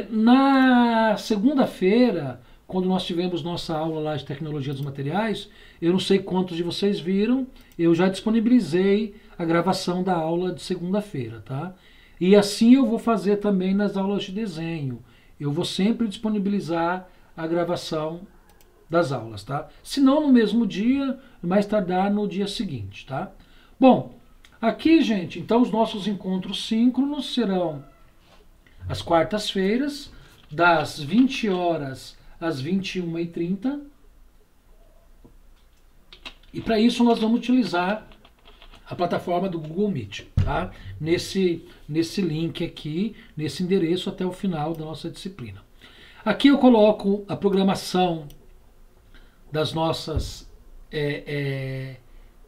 Na segunda-feira, quando nós tivemos nossa aula lá de tecnologia dos materiais, eu não sei quantos de vocês viram, eu já disponibilizei a gravação da aula de segunda-feira, tá? E assim eu vou fazer também nas aulas de desenho. Eu vou sempre disponibilizar a gravação das aulas, tá? Se não no mesmo dia, mais tardar no dia seguinte, tá? Bom, aqui, gente, então os nossos encontros síncronos serão às quartas-feiras, das 20 horas às 21h30. E para isso nós vamos utilizar a plataforma do Google Meet, tá? Nesse link aqui, nesse endereço até o final da nossa disciplina. Aqui eu coloco a programação das nossas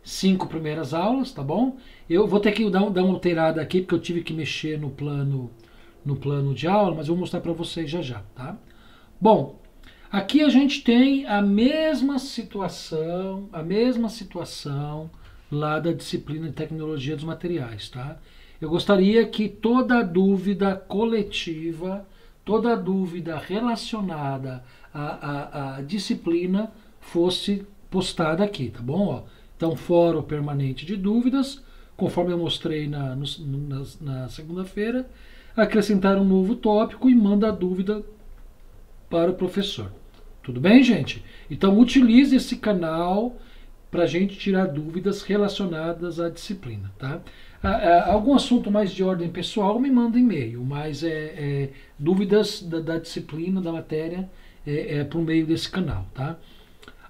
5 primeiras aulas, tá bom? Eu vou ter que dar uma alterada aqui, porque eu tive que mexer no plano de aula, mas eu vou mostrar para vocês já, tá? Bom, aqui a gente tem a mesma situação lá da disciplina de tecnologia dos materiais, tá? Eu gostaria que toda dúvida coletiva, toda dúvida relacionada à disciplina fosse postada aqui, tá bom? Ó, então, fórum permanente de dúvidas, conforme eu mostrei na segunda-feira, acrescentar um novo tópico e manda a dúvida para o professor. Tudo bem, gente? Então, utilize esse canal para a gente tirar dúvidas relacionadas à disciplina, tá? Algum assunto mais de ordem pessoal, me manda e-mail, mas dúvidas da disciplina, da matéria, por meio desse canal, tá?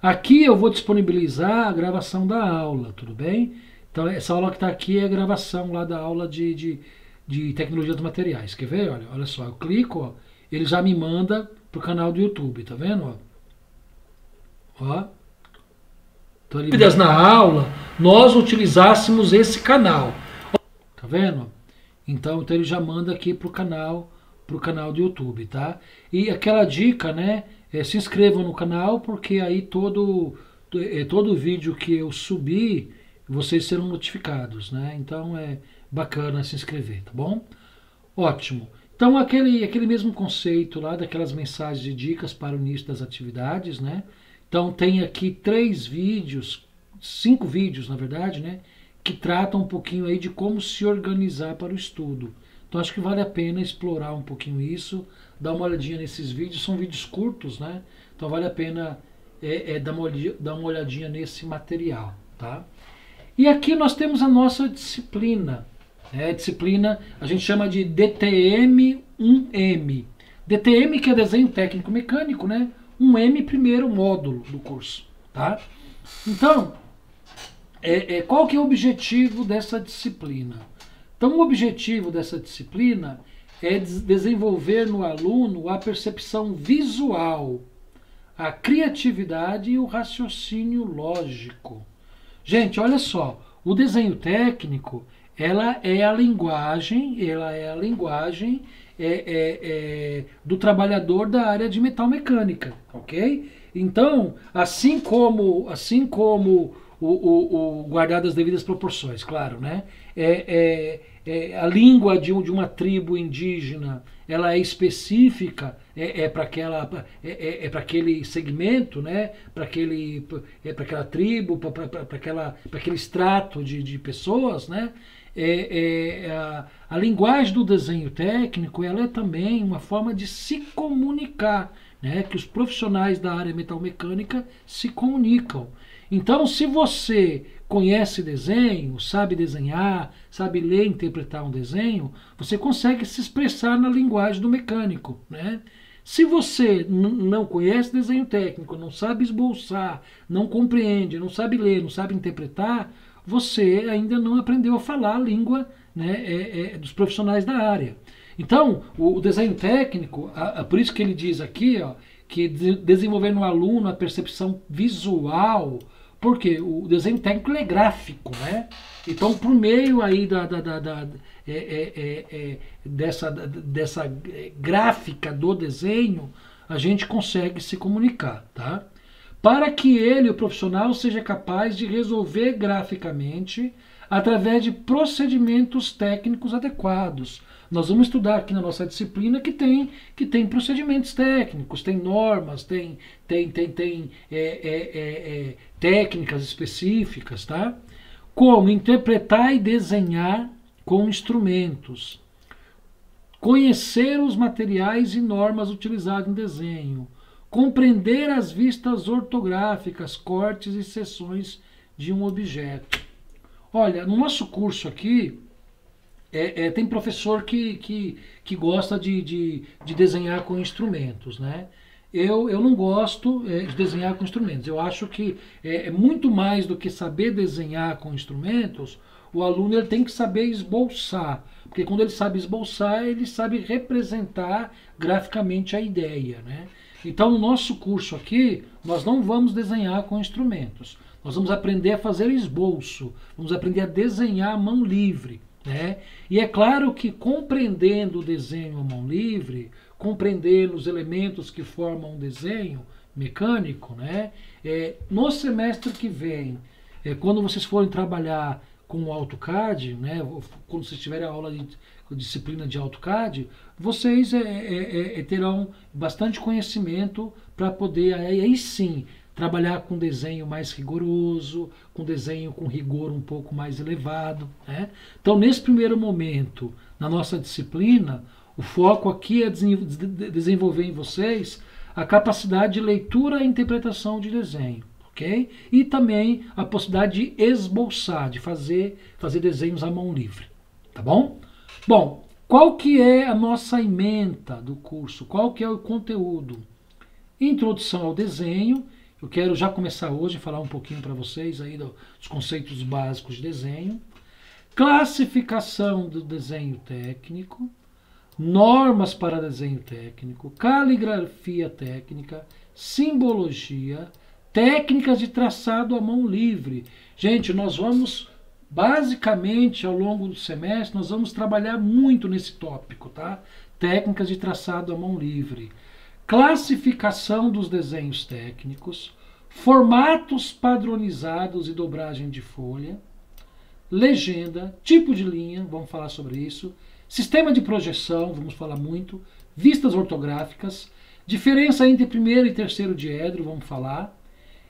Aqui eu vou disponibilizar a gravação da aula, tudo bem? Então, essa aula que está aqui é a gravação lá da aula de tecnologia dos materiais. Quer ver? Olha só, eu clico, ó, ele já me manda pro canal do YouTube, tá vendo? Ó. Então, dúvidas na aula, nós utilizássemos esse canal. Tá vendo? Então ele já manda aqui pro canal do YouTube, tá? E aquela dica, né? Se inscrevam no canal, porque aí todo vídeo que eu subir, vocês serão notificados, né? Então é bacana se inscrever, tá bom? Ótimo. Então aquele mesmo conceito lá daquelas mensagens de dicas para o início das atividades, né? Então tem aqui 5 vídeos, na verdade, né? Que tratam um pouquinho aí de como se organizar para o estudo. Então acho que vale a pena explorar um pouquinho isso, dar uma olhadinha nesses vídeos, são vídeos curtos, né? Então vale a pena dar uma olhadinha nesse material, tá? E aqui nós temos a nossa disciplina. Disciplina a gente chama de DTM-1M. DTM que é desenho técnico mecânico, né? 1M primeiro módulo do curso, tá? Então, qual que é o objetivo dessa disciplina? Então, o objetivo dessa disciplina é desenvolver no aluno a percepção visual, a criatividade e o raciocínio lógico. Gente, olha só, o desenho técnico, ela é a linguagem do trabalhador da área de metal mecânica, ok? Então, assim como o guardado as devidas proporções, claro, né? A língua de uma tribo indígena, ela é específica, para aquele segmento, né? Para aquela tribo, para aquele extrato de pessoas, né? A linguagem do desenho técnico, ela é também uma forma de se comunicar, né? Que os profissionais da área metalmecânica se comunicam. Então, se você conhece desenho, sabe desenhar, sabe ler e interpretar um desenho, você consegue se expressar na linguagem do mecânico, né? Se você não conhece desenho técnico, não sabe esboçar, não compreende, não sabe ler, não sabe interpretar, você ainda não aprendeu a falar a língua, né, dos profissionais da área. Então, o desenho técnico, por isso que ele diz aqui, ó, que desenvolver no aluno a percepção visual, porque o desenho técnico é gráfico, né? Então, por meio aí dessa gráfica do desenho, a gente consegue se comunicar, tá? Para que ele, o profissional, seja capaz de resolver graficamente através de procedimentos técnicos adequados. Nós vamos estudar aqui na nossa disciplina que tem procedimentos técnicos, tem normas, tem técnicas específicas, tá? Como interpretar e desenhar com instrumentos, conhecer os materiais e normas utilizados em desenho, compreender as vistas ortográficas, cortes e seções de um objeto. Olha, no nosso curso aqui, tem professor que gosta de desenhar com instrumentos, né? Eu não gosto de desenhar com instrumentos. Eu acho que é muito mais do que saber desenhar com instrumentos, o aluno ele tem que saber esboçar. Porque quando ele sabe esboçar, ele sabe representar graficamente a ideia, né? Então, no nosso curso aqui, nós não vamos desenhar com instrumentos. Nós vamos aprender a fazer esboço, vamos aprender a desenhar à mão livre, né? E é claro que compreendendo o desenho à mão livre, compreendendo os elementos que formam um desenho mecânico, né? No semestre que vem, quando vocês forem trabalhar com o AutoCAD, né? Quando vocês tiverem a aula de disciplina de AutoCAD, vocês terão bastante conhecimento para poder, aí sim, trabalhar com desenho mais rigoroso, com desenho com rigor um pouco mais elevado, né? Então, nesse primeiro momento, na nossa disciplina, o foco aqui é desenvolver em vocês a capacidade de leitura e interpretação de desenho, ok? E também a possibilidade de esboçar, de fazer desenhos à mão livre, tá bom? Bom, qual que é a nossa ementa do curso? Qual que é o conteúdo? Introdução ao desenho. Eu quero já começar hoje a falar um pouquinho para vocês aí dos conceitos básicos de desenho. Classificação do desenho técnico. Normas para desenho técnico. Caligrafia técnica. Simbologia. Técnicas de traçado à mão livre. Gente, nós vamos, basicamente, ao longo do semestre, nós vamos trabalhar muito nesse tópico, tá? Técnicas de traçado à mão livre. Classificação dos desenhos técnicos, formatos padronizados e dobragem de folha, legenda, tipo de linha, vamos falar sobre isso, sistema de projeção, vamos falar muito, vistas ortográficas, diferença entre primeiro e terceiro diedro, vamos falar,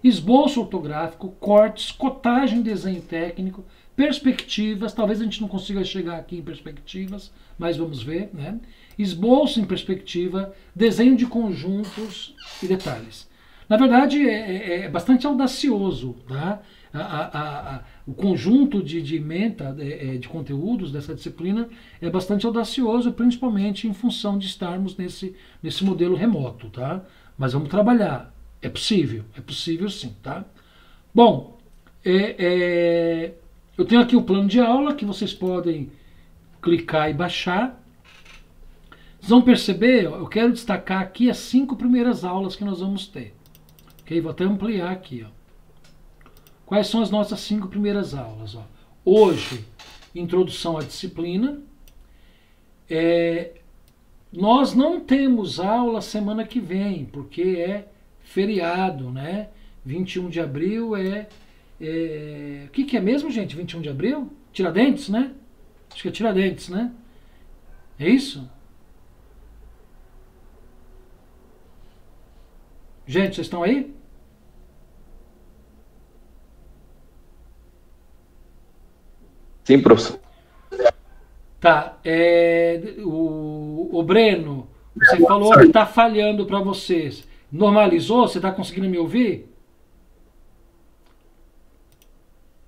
esboço ortográfico, cortes, cotagem, desenho técnico, perspectivas, talvez a gente não consiga chegar aqui em perspectivas, mas vamos ver, né? Esboço em perspectiva, desenho de conjuntos e detalhes. Na verdade, é bastante audacioso, tá? O conjunto de ementa, de conteúdos dessa disciplina é bastante audacioso, principalmente em função de estarmos nesse modelo remoto, tá? Mas vamos trabalhar. É possível sim, tá? Bom, eu tenho aqui o plano de aula que vocês podem clicar e baixar. Vocês vão perceber, eu quero destacar aqui as 5 primeiras aulas que nós vamos ter. Ok? Vou até ampliar aqui. Ó. Quais são as nossas 5 primeiras aulas? Ó? Hoje, introdução à disciplina. Nós não temos aula semana que vem, porque é feriado, né? 21 de abril o que é mesmo, gente? 21 de abril? Tiradentes, né? Acho que é Tiradentes, né? É isso? Gente, vocês estão aí? Sim, professor. Tá. O Breno, você falou que está falhando para vocês. Normalizou? Você está conseguindo me ouvir?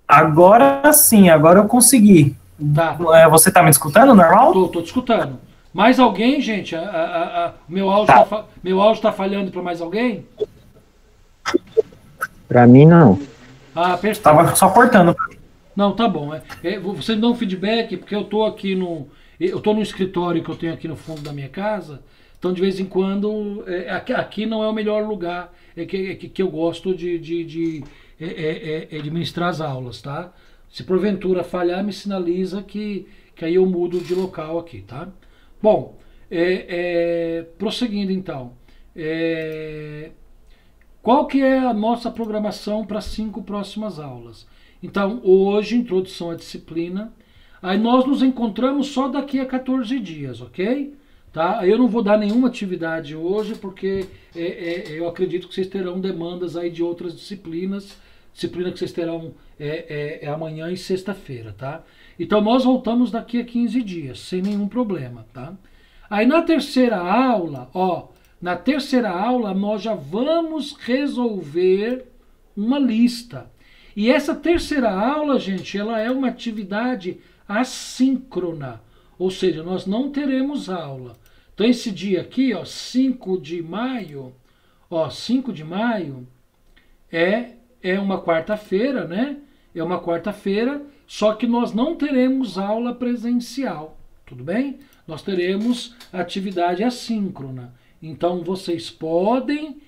Agora sim, agora eu consegui. Tá. Você está me escutando, normal? Tô te escutando. Mais alguém, gente? Meu áudio está falhando para mais alguém? Para mim, não. Ah, perfeito. Estava só cortando. Não, tá bom. Você me dá um feedback, porque eu tô aqui eu tô no escritório que eu tenho aqui no fundo da minha casa, então de vez em quando, aqui não é o melhor lugar que eu gosto de ministrar as aulas, tá? Se porventura falhar, me sinaliza que aí eu mudo de local aqui, tá? Bom, prosseguindo então, qual que é a nossa programação para as 5 próximas aulas? Então, hoje, introdução à disciplina. Aí nós nos encontramos só daqui a 14 dias, ok? Tá? Eu não vou dar nenhuma atividade hoje, porque eu acredito que vocês terão demandas aí de outras disciplinas. Disciplina que vocês terão amanhã e sexta-feira, tá? Então nós voltamos daqui a 15 dias, sem nenhum problema, tá? Aí na terceira aula, na terceira aula nós já vamos resolver uma lista. E essa terceira aula, gente, ela é uma atividade assíncrona, ou seja, nós não teremos aula. Então esse dia aqui, 5 de maio, 5 de maio é uma quarta-feira, né? É uma quarta-feira, só que nós não teremos aula presencial, tudo bem? Nós teremos atividade assíncrona. Então vocês podem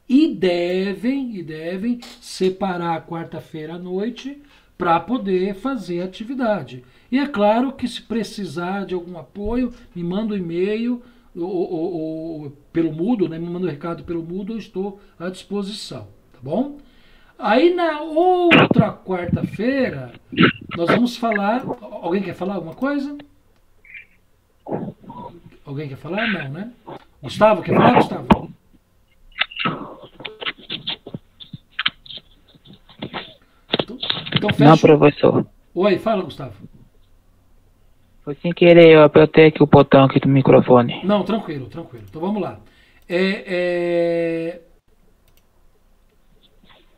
e devem separar a quarta-feira à noite para poder fazer atividade. E é claro que se precisar de algum apoio, me manda um e-mail ou pelo Moodle, né? Me manda um recado pelo Moodle, eu estou à disposição, tá bom? Aí na outra quarta-feira, nós vamos falar... Alguém quer falar alguma coisa? Alguém quer falar? Não, né? Gustavo, quer falar, Gustavo? Então fecha. Não, professor. Oi, fala, Gustavo. Foi sem querer, eu apertei aqui o botão aqui do microfone. Não, tranquilo, tranquilo. Então vamos lá. É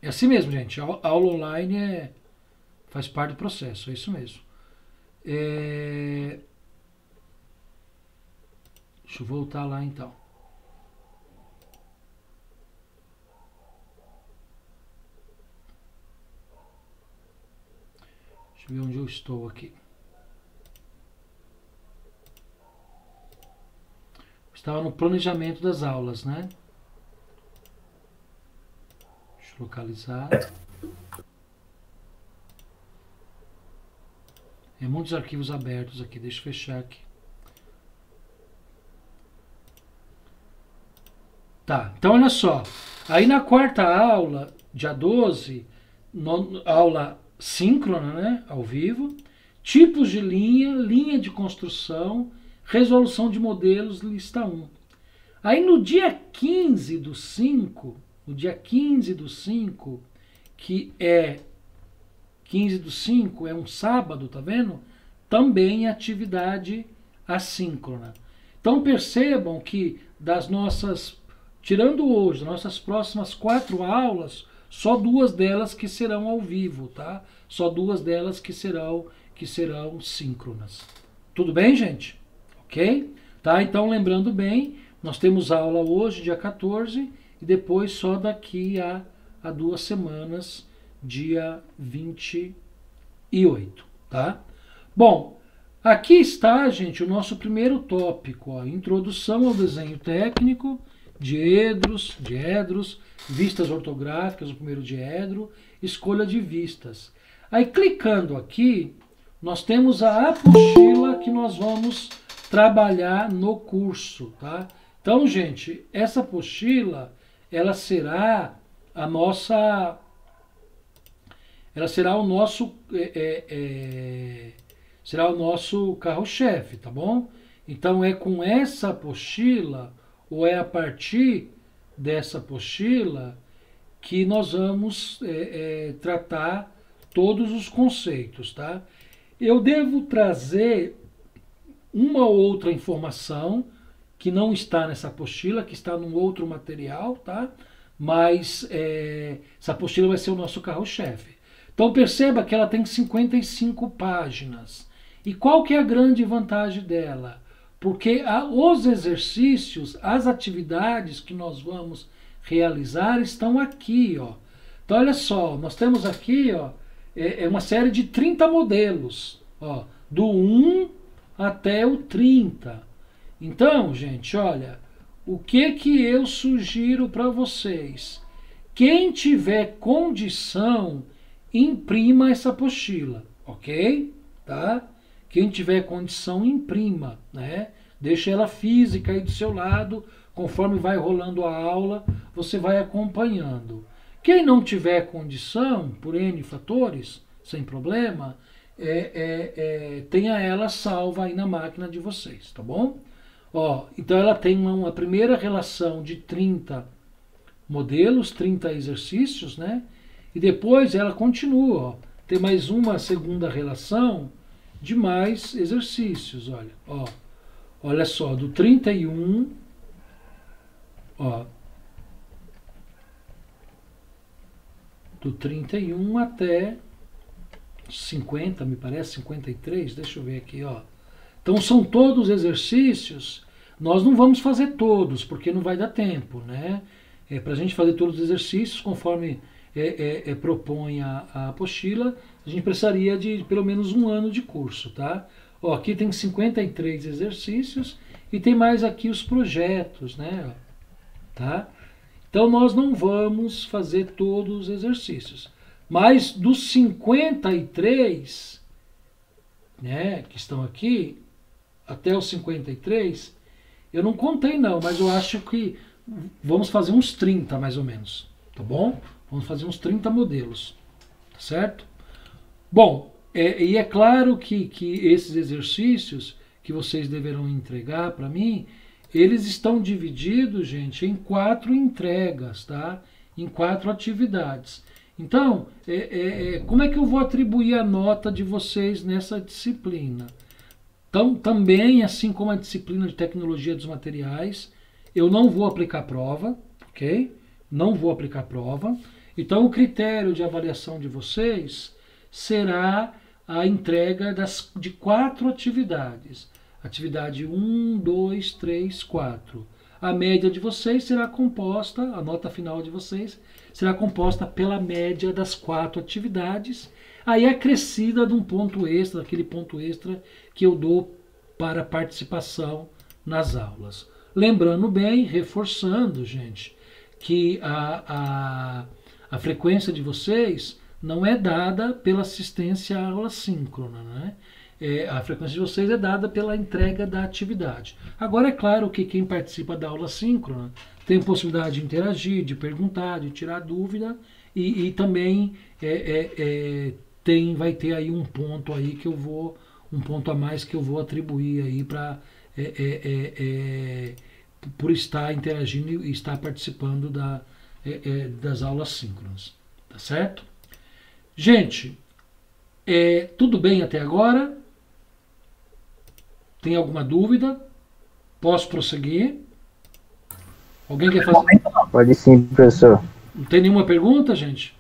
assim mesmo, gente. A aula online faz parte do processo, é isso mesmo. Deixa eu voltar lá então. Deixa eu ver onde eu estou aqui. Estava no planejamento das aulas, né? Deixa eu localizar. Muitos arquivos abertos aqui, deixa eu fechar aqui. Tá, então olha só. Aí na quarta aula, dia 12, aula síncrona, né? Ao vivo. Tipos de linha de construção, resolução de modelos, lista 1. Aí no dia 15 do 5, que é 15 do 5, é um sábado, tá vendo? Também é atividade assíncrona. Então percebam que tirando hoje, nossas próximas 4 aulas, só 2 delas que serão ao vivo, tá? Só 2 delas que serão síncronas. Tudo bem, gente? Ok? Tá? Então, lembrando bem, nós temos aula hoje, dia 14, e depois só daqui a 2 semanas, dia 28, tá? Bom, aqui está, gente, o nosso primeiro tópico, introdução ao desenho técnico, diedros, vistas ortográficas, o primeiro diedro, escolha de vistas. Aí, clicando aqui, nós temos a apostila que nós vamos trabalhar no curso, tá? Então, gente, essa apostila, ela será o nosso carro-chefe, tá bom? Então é com essa apostila ou é a partir dessa apostila que nós vamos tratar todos os conceitos, tá? Eu devo trazer uma ou outra informação que não está nessa apostila, que está num outro material, tá? Mas essa apostila vai ser o nosso carro-chefe. Então perceba que ela tem 55 páginas. E qual que é a grande vantagem dela? Porque os exercícios, as atividades que nós vamos realizar estão aqui, ó. Então olha só, nós temos aqui, ó, uma série de 30 modelos, ó, do 1 até o 30. Então, gente, olha, o que eu sugiro para vocês? Quem tiver condição, imprima essa apostila, ok? Tá? Quem tiver condição, imprima, né? Deixa ela física aí do seu lado, conforme vai rolando a aula, você vai acompanhando. Quem não tiver condição, por N fatores, sem problema, tenha ela salva aí na máquina de vocês, tá bom? Ó, então ela tem uma primeira relação de 30 modelos, 30 exercícios, né? E depois ela continua, ó, tem mais uma segunda relação de mais exercícios, olha, ó. Olha só, do 31, ó, do 31 até 50, me parece, 53, deixa eu ver aqui, ó. Então são todos exercícios, nós não vamos fazer todos, porque não vai dar tempo, né? Para a gente fazer todos os exercícios, conforme propõe a apostila, a gente precisaria de pelo menos um ano de curso, tá? Ó, aqui tem 53 exercícios e tem mais aqui os projetos, né? Tá? Então nós não vamos fazer todos os exercícios. Mas dos 53, né, que estão aqui, até os 53, eu não contei não, mas eu acho que vamos fazer uns 30 mais ou menos, tá bom? Vamos fazer uns 30 modelos, tá certo? Bom, e é claro que esses exercícios que vocês deverão entregar para mim, eles estão divididos, gente, em 4 entregas, tá? Em 4 atividades. Então, como é que eu vou atribuir a nota de vocês nessa disciplina? Então, também, assim como a disciplina de tecnologia dos materiais, eu não vou aplicar prova, ok? Não vou aplicar prova. Então, o critério de avaliação de vocês será a entrega de 4 atividades. Atividade 1, 2, 3, 4. A média de vocês será composta, a nota final de vocês, será composta pela média das 4 atividades, aí acrescida de um ponto extra, aquele ponto extra que eu dou para participação nas aulas. Lembrando bem, reforçando, gente, que a frequência de vocês não é dada pela assistência à aula síncrona, né? A frequência de vocês é dada pela entrega da atividade. Agora, é claro que quem participa da aula síncrona tem possibilidade de interagir, de perguntar, de tirar dúvida e também vai ter aí um ponto aí que eu vou, um ponto a mais que eu vou atribuir aí para por estar interagindo e estar participando das aulas síncronas, tá certo? Gente, tudo bem até agora? Tem alguma dúvida? Posso prosseguir? Alguém quer fazer? Pode sim, professor. Não tem nenhuma pergunta, gente?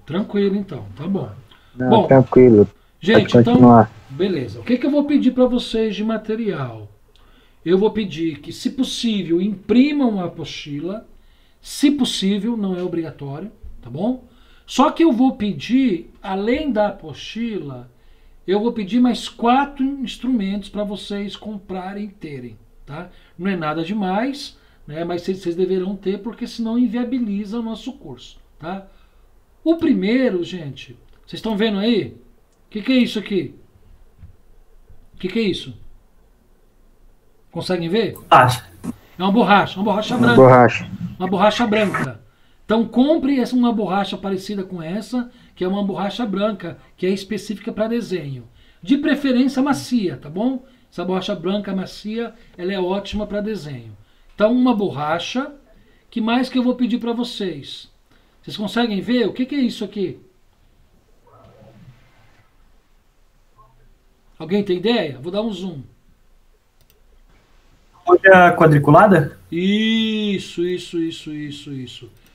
Tranquilo, então. Tá bom. Não, Bom, tranquilo. gente, Pode então, continuar. beleza. O que eu vou pedir para vocês de material? Eu vou pedir que, se possível, imprimam a apostila. Se possível, não é obrigatório, tá bom? Só que eu vou pedir, além da apostila, eu vou pedir mais 4 instrumentos para vocês comprarem e terem, tá? Não é nada demais, né? Mas vocês deverão ter, porque senão inviabiliza o nosso curso, tá? O primeiro, gente, vocês estão vendo aí? O que é isso aqui? O que é isso? Conseguem ver? Acho. É uma borracha branca. Borracha. Uma borracha branca. Então compre uma borracha parecida com essa, que é uma borracha branca, que é específica para desenho. De preferência macia, tá bom? Essa borracha branca macia, ela é ótima para desenho. Então uma borracha, que mais que eu vou pedir para vocês? Vocês conseguem ver? O que é isso aqui? Alguém tem ideia? Vou dar um zoom. Folha quadriculada? Isso.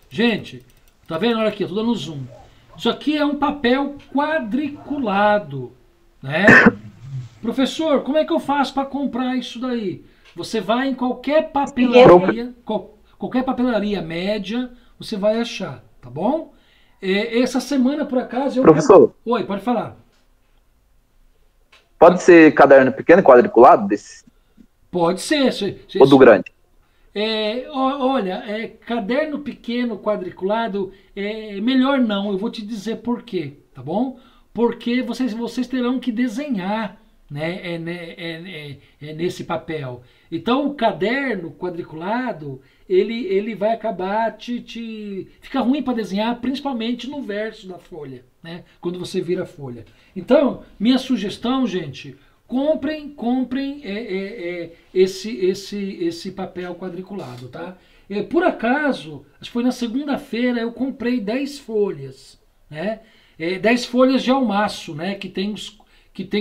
Gente, tá vendo? Olha aqui, eu tô dando zoom. Isso aqui é um papel quadriculado, né? Professor, como é que eu faço para comprar isso daí? Você vai em qualquer papelaria média, você vai achar, tá bom? Essa semana, por acaso, eu... Professor. Oi, pode falar. Pode ser caderno pequeno, quadriculado? Desse... Pode ser. Ou do grande? Olha, caderno pequeno, quadriculado, melhor não, eu vou te dizer por quê, tá bom? Porque vocês terão que desenhar, né, é nesse papel. Então o caderno quadriculado, ele vai acabar fica ruim para desenhar, principalmente no verso da folha, né, quando você vira a folha. Então, minha sugestão, gente, comprem esse papel quadriculado, tá? Por acaso, acho que foi na segunda-feira, eu comprei 10 folhas, né? 10 folhas de almaço, né? Que tem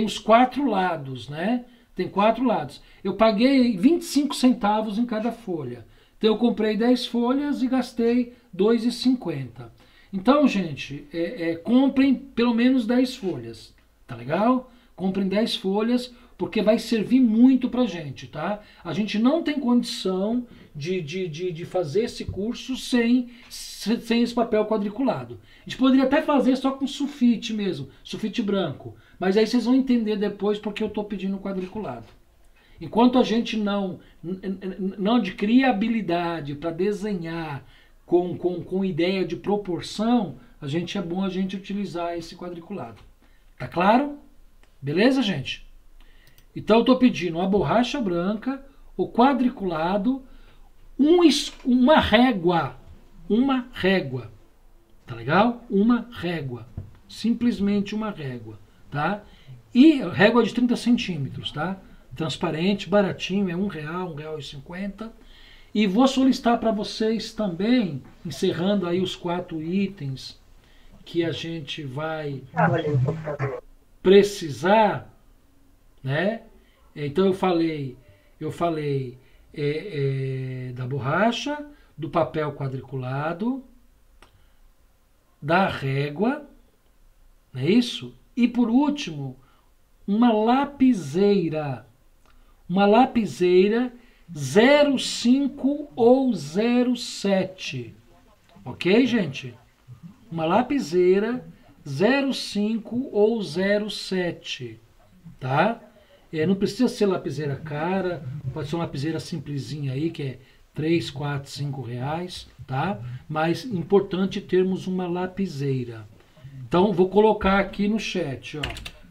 os 4 lados, né? Tem 4 lados. Eu paguei 25 centavos em cada folha. Então eu comprei 10 folhas e gastei R$ 2,50. Então, gente, comprem pelo menos 10 folhas, tá legal? Comprem 10 folhas, porque vai servir muito pra gente, tá? A gente não tem condição de fazer esse curso sem esse papel quadriculado. A gente poderia até fazer só com sulfite mesmo, sulfite branco. Mas aí vocês vão entender depois porque eu estou pedindo quadriculado. Enquanto a gente não adquirir habilidade para desenhar com ideia de proporção, é bom a gente utilizar esse quadriculado. Tá claro? Beleza, gente? Então eu estou pedindo a borracha branca, o quadriculado, uma régua. Uma régua. Tá legal? Uma régua. Simplesmente uma régua. Tá? E régua de 30 centímetros, tá? Transparente, baratinho, é R$1, R$1,50. E vou solicitar para vocês também, encerrando aí os 4 itens que a gente vai precisar, né? Então eu falei da borracha, do papel quadriculado, da régua, não é isso? E por último, uma lapiseira 05 ou 07, ok, gente? Uma lapiseira 05 ou 07, tá? Não precisa ser lapiseira cara, pode ser uma lapiseira simplesinha aí, que é 3, 4, 5 reais, tá? Mas importante termos uma lapiseira. Então, vou colocar aqui no chat, ó.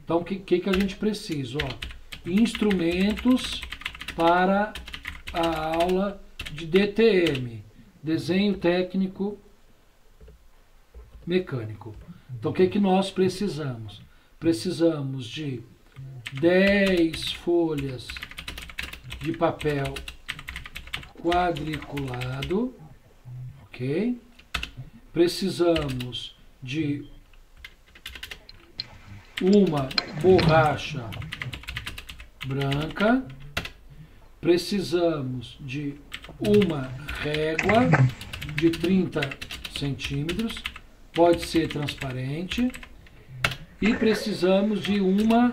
Então, o que a gente precisa, ó? Instrumentos para a aula de DTM, Desenho Técnico Mecânico. Então, o que nós precisamos? Precisamos de 10 folhas de papel quadriculado, ok? Precisamos de uma borracha branca, precisamos de uma régua de 30 centímetros, pode ser transparente, e precisamos de uma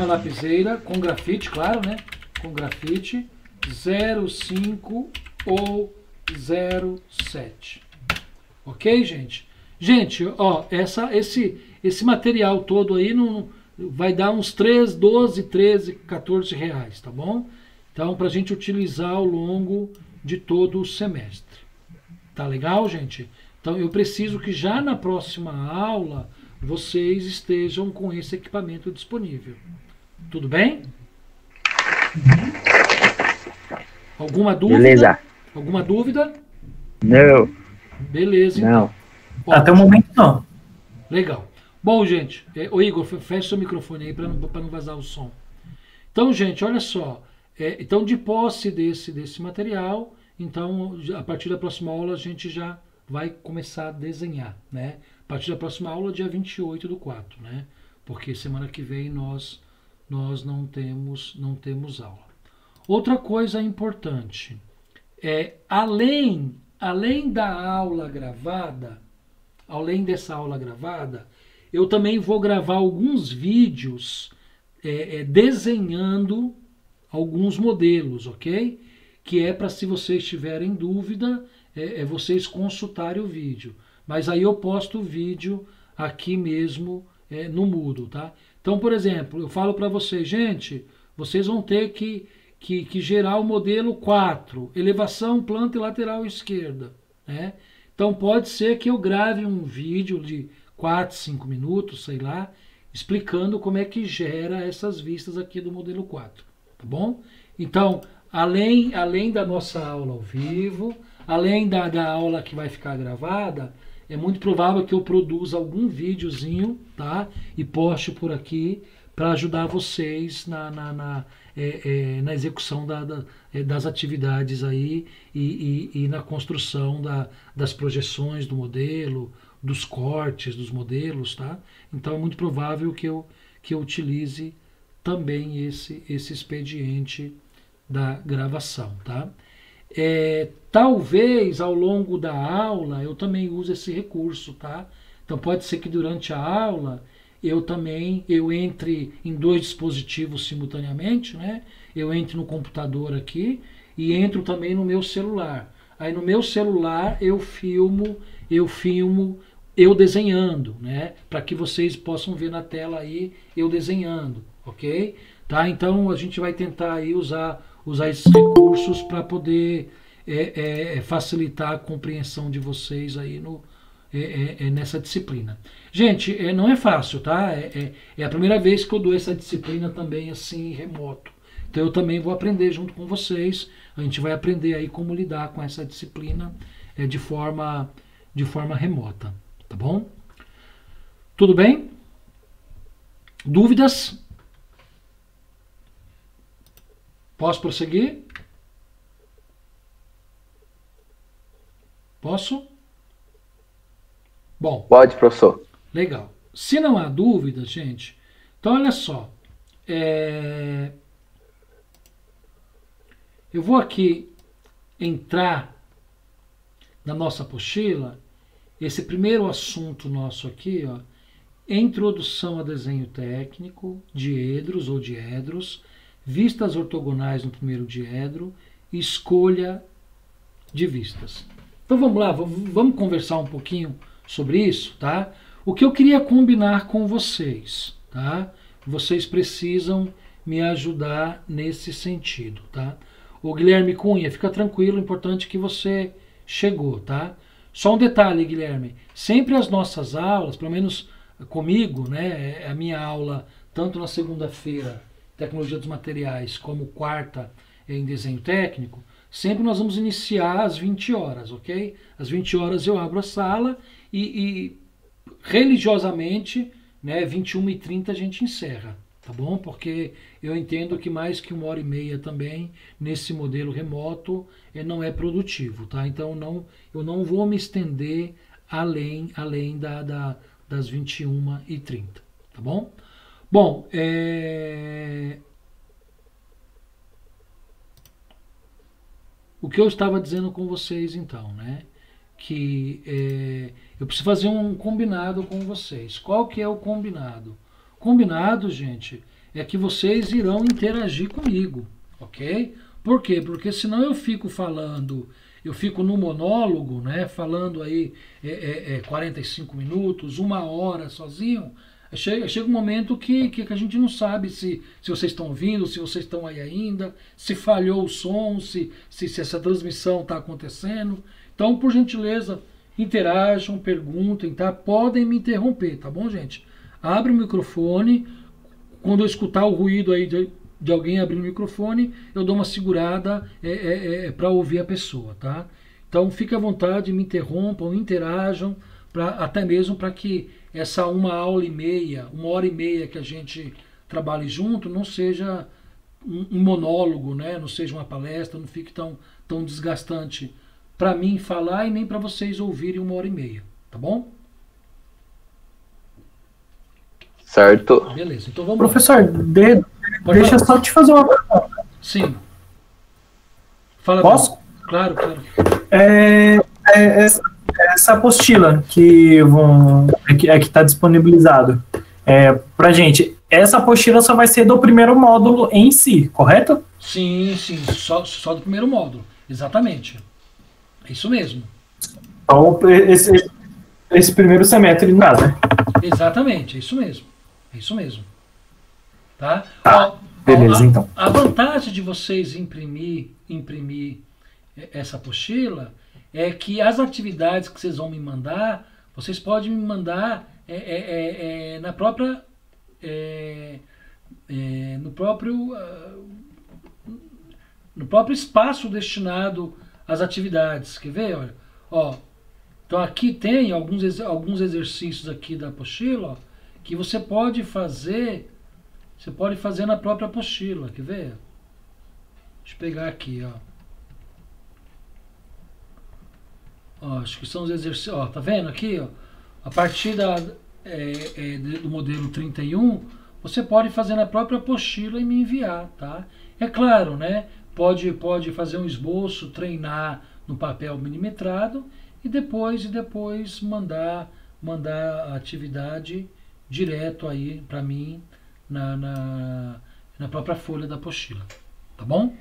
lapiseira com grafite, claro, né? Com grafite 05 ou 07. Ok, gente? Gente, ó, esse material todo aí vai dar uns 12, 13, 14 reais, tá bom? Então, pra gente utilizar ao longo de todo o semestre. Tá legal, gente? Então, eu preciso que já na próxima aula vocês estejam com esse equipamento disponível. Tudo bem? Alguma dúvida? Beleza. Alguma dúvida? Não. Beleza, então. Não. Ó, Até o momento não. legal. Bom, gente, ô Igor, fecha seu microfone aí para não vazar o som. Então, gente, olha só. Então, de posse desse material, então, a partir da próxima aula, a gente já vai começar a desenhar, né? A partir da próxima aula, dia 28/4, né? Porque semana que vem nós não temos aula. Outra coisa importante, além da aula gravada, além dessa aula gravada, eu também vou gravar alguns vídeos desenhando alguns modelos, ok? Que é para, se vocês tiverem dúvida, vocês consultarem o vídeo. Mas aí eu posto o vídeo aqui mesmo no Moodle, tá? Então, por exemplo, eu falo para vocês, gente, vocês vão ter que gerar o modelo 4, elevação, planta e lateral esquerda, né? Então pode ser que eu grave um vídeo de 4, 5 minutos, sei lá, explicando como é que gera essas vistas aqui do modelo 4, tá bom? Então, além da nossa aula ao vivo, além da aula que vai ficar gravada, é muito provável que eu produza algum videozinho, tá? E poste por aqui para ajudar vocês na execução das atividades aí e na construção das projeções do modelo, dos cortes dos modelos, tá? Então é muito provável que eu utilize também esse expediente da gravação, tá? Talvez ao longo da aula eu também use esse recurso, tá? Então pode ser que durante a aula eu entre em 2 dispositivos simultaneamente, né? Eu entre no computador aqui e entro também no meu celular. Aí no meu celular eu filmo eu desenhando, né? Para que vocês possam ver na tela aí eu desenhando, ok? Tá? Então a gente vai tentar aí usar esses recursos para poder facilitar a compreensão de vocês aí nessa disciplina. Gente, não é fácil, tá? É a primeira vez que eu dou essa disciplina também assim remoto. Então eu também vou aprender junto com vocês. A gente vai aprender aí como lidar com essa disciplina de forma remota, tá bom? Tudo bem? Dúvidas? Posso prosseguir? Posso? Bom. Pode, professor. Legal. Se não há dúvida, gente, então olha só. Eu vou aqui entrar na nossa apostila. Esse primeiro assunto nosso aqui, ó, introdução a desenho técnico, diedros ou diedros, vistas ortogonais no primeiro diedro, escolha de vistas. Então vamos lá, vamos conversar um pouquinho sobre isso, tá? O que eu queria combinar com vocês, tá? Vocês precisam me ajudar nesse sentido, tá? O Guilherme Cunha, fica tranquilo, o importante é que você chegou, tá? Só um detalhe, Guilherme, sempre as nossas aulas, pelo menos comigo, né, a minha aula, tanto na segunda-feira, tecnologia dos materiais, como quarta em desenho técnico, sempre nós vamos iniciar às 20 horas, ok? Às 20 horas eu abro a sala e religiosamente, né, 21h30 a gente encerra, tá bom? Porque eu entendo que mais que 1h30 também, nesse modelo remoto, não é produtivo, tá? Então eu não vou me estender além das 21h30, tá bom? Bom, o que eu estava dizendo com vocês então, né? Que eu preciso fazer um combinado com vocês. Qual que é o combinado? Combinado, gente, é que vocês irão interagir comigo, ok? Por quê? Porque senão eu fico falando, eu fico no monólogo, né? Falando aí 45 minutos, 1 hora sozinho. Chega um momento que a gente não sabe se vocês estão ouvindo, se vocês estão aí ainda, se falhou o som, se essa transmissão está acontecendo. Então, por gentileza, interajam, perguntem, tá? Podem me interromper, tá bom, gente? Abre o microfone. Quando eu escutar o ruído aí de alguém abrir o microfone, eu dou uma segurada para ouvir a pessoa, tá? Então, fique à vontade, me interrompam, interajam, até mesmo para que essa 1h30 que a gente trabalhe junto não seja um monólogo, né? Não seja uma palestra, não fique tão desgastante para mim falar e nem para vocês ouvirem 1h30, tá bom? Certo. Beleza, então vamos Professor, deixa eu só te fazer uma pergunta. Sim. Fala. Posso? Claro. Essa apostila que está disponibilizado para gente, essa apostila só vai ser do primeiro módulo em si, correto? Sim, só do primeiro módulo, exatamente. É isso mesmo. Então, esse primeiro semestre, nada, né? Exatamente, é isso mesmo. Tá? Beleza, então. A vantagem de vocês imprimir essa apostila é que as atividades que vocês vão me mandar, vocês podem me mandar na própria no próprio espaço destinado às atividades. Quer ver? Olha, ó, então aqui tem alguns exercícios aqui da apostila, ó, que você pode fazer na própria apostila. Quer ver? Deixa eu pegar aqui, ó. Ó, acho que são os exercícios. Ó, tá vendo aqui? Ó, a partir do modelo 31, você pode fazer na própria apostila e me enviar, tá? É claro, né? Pode fazer um esboço, treinar no papel milimetrado e depois mandar a atividade direto aí para mim na própria folha da apostila, tá bom?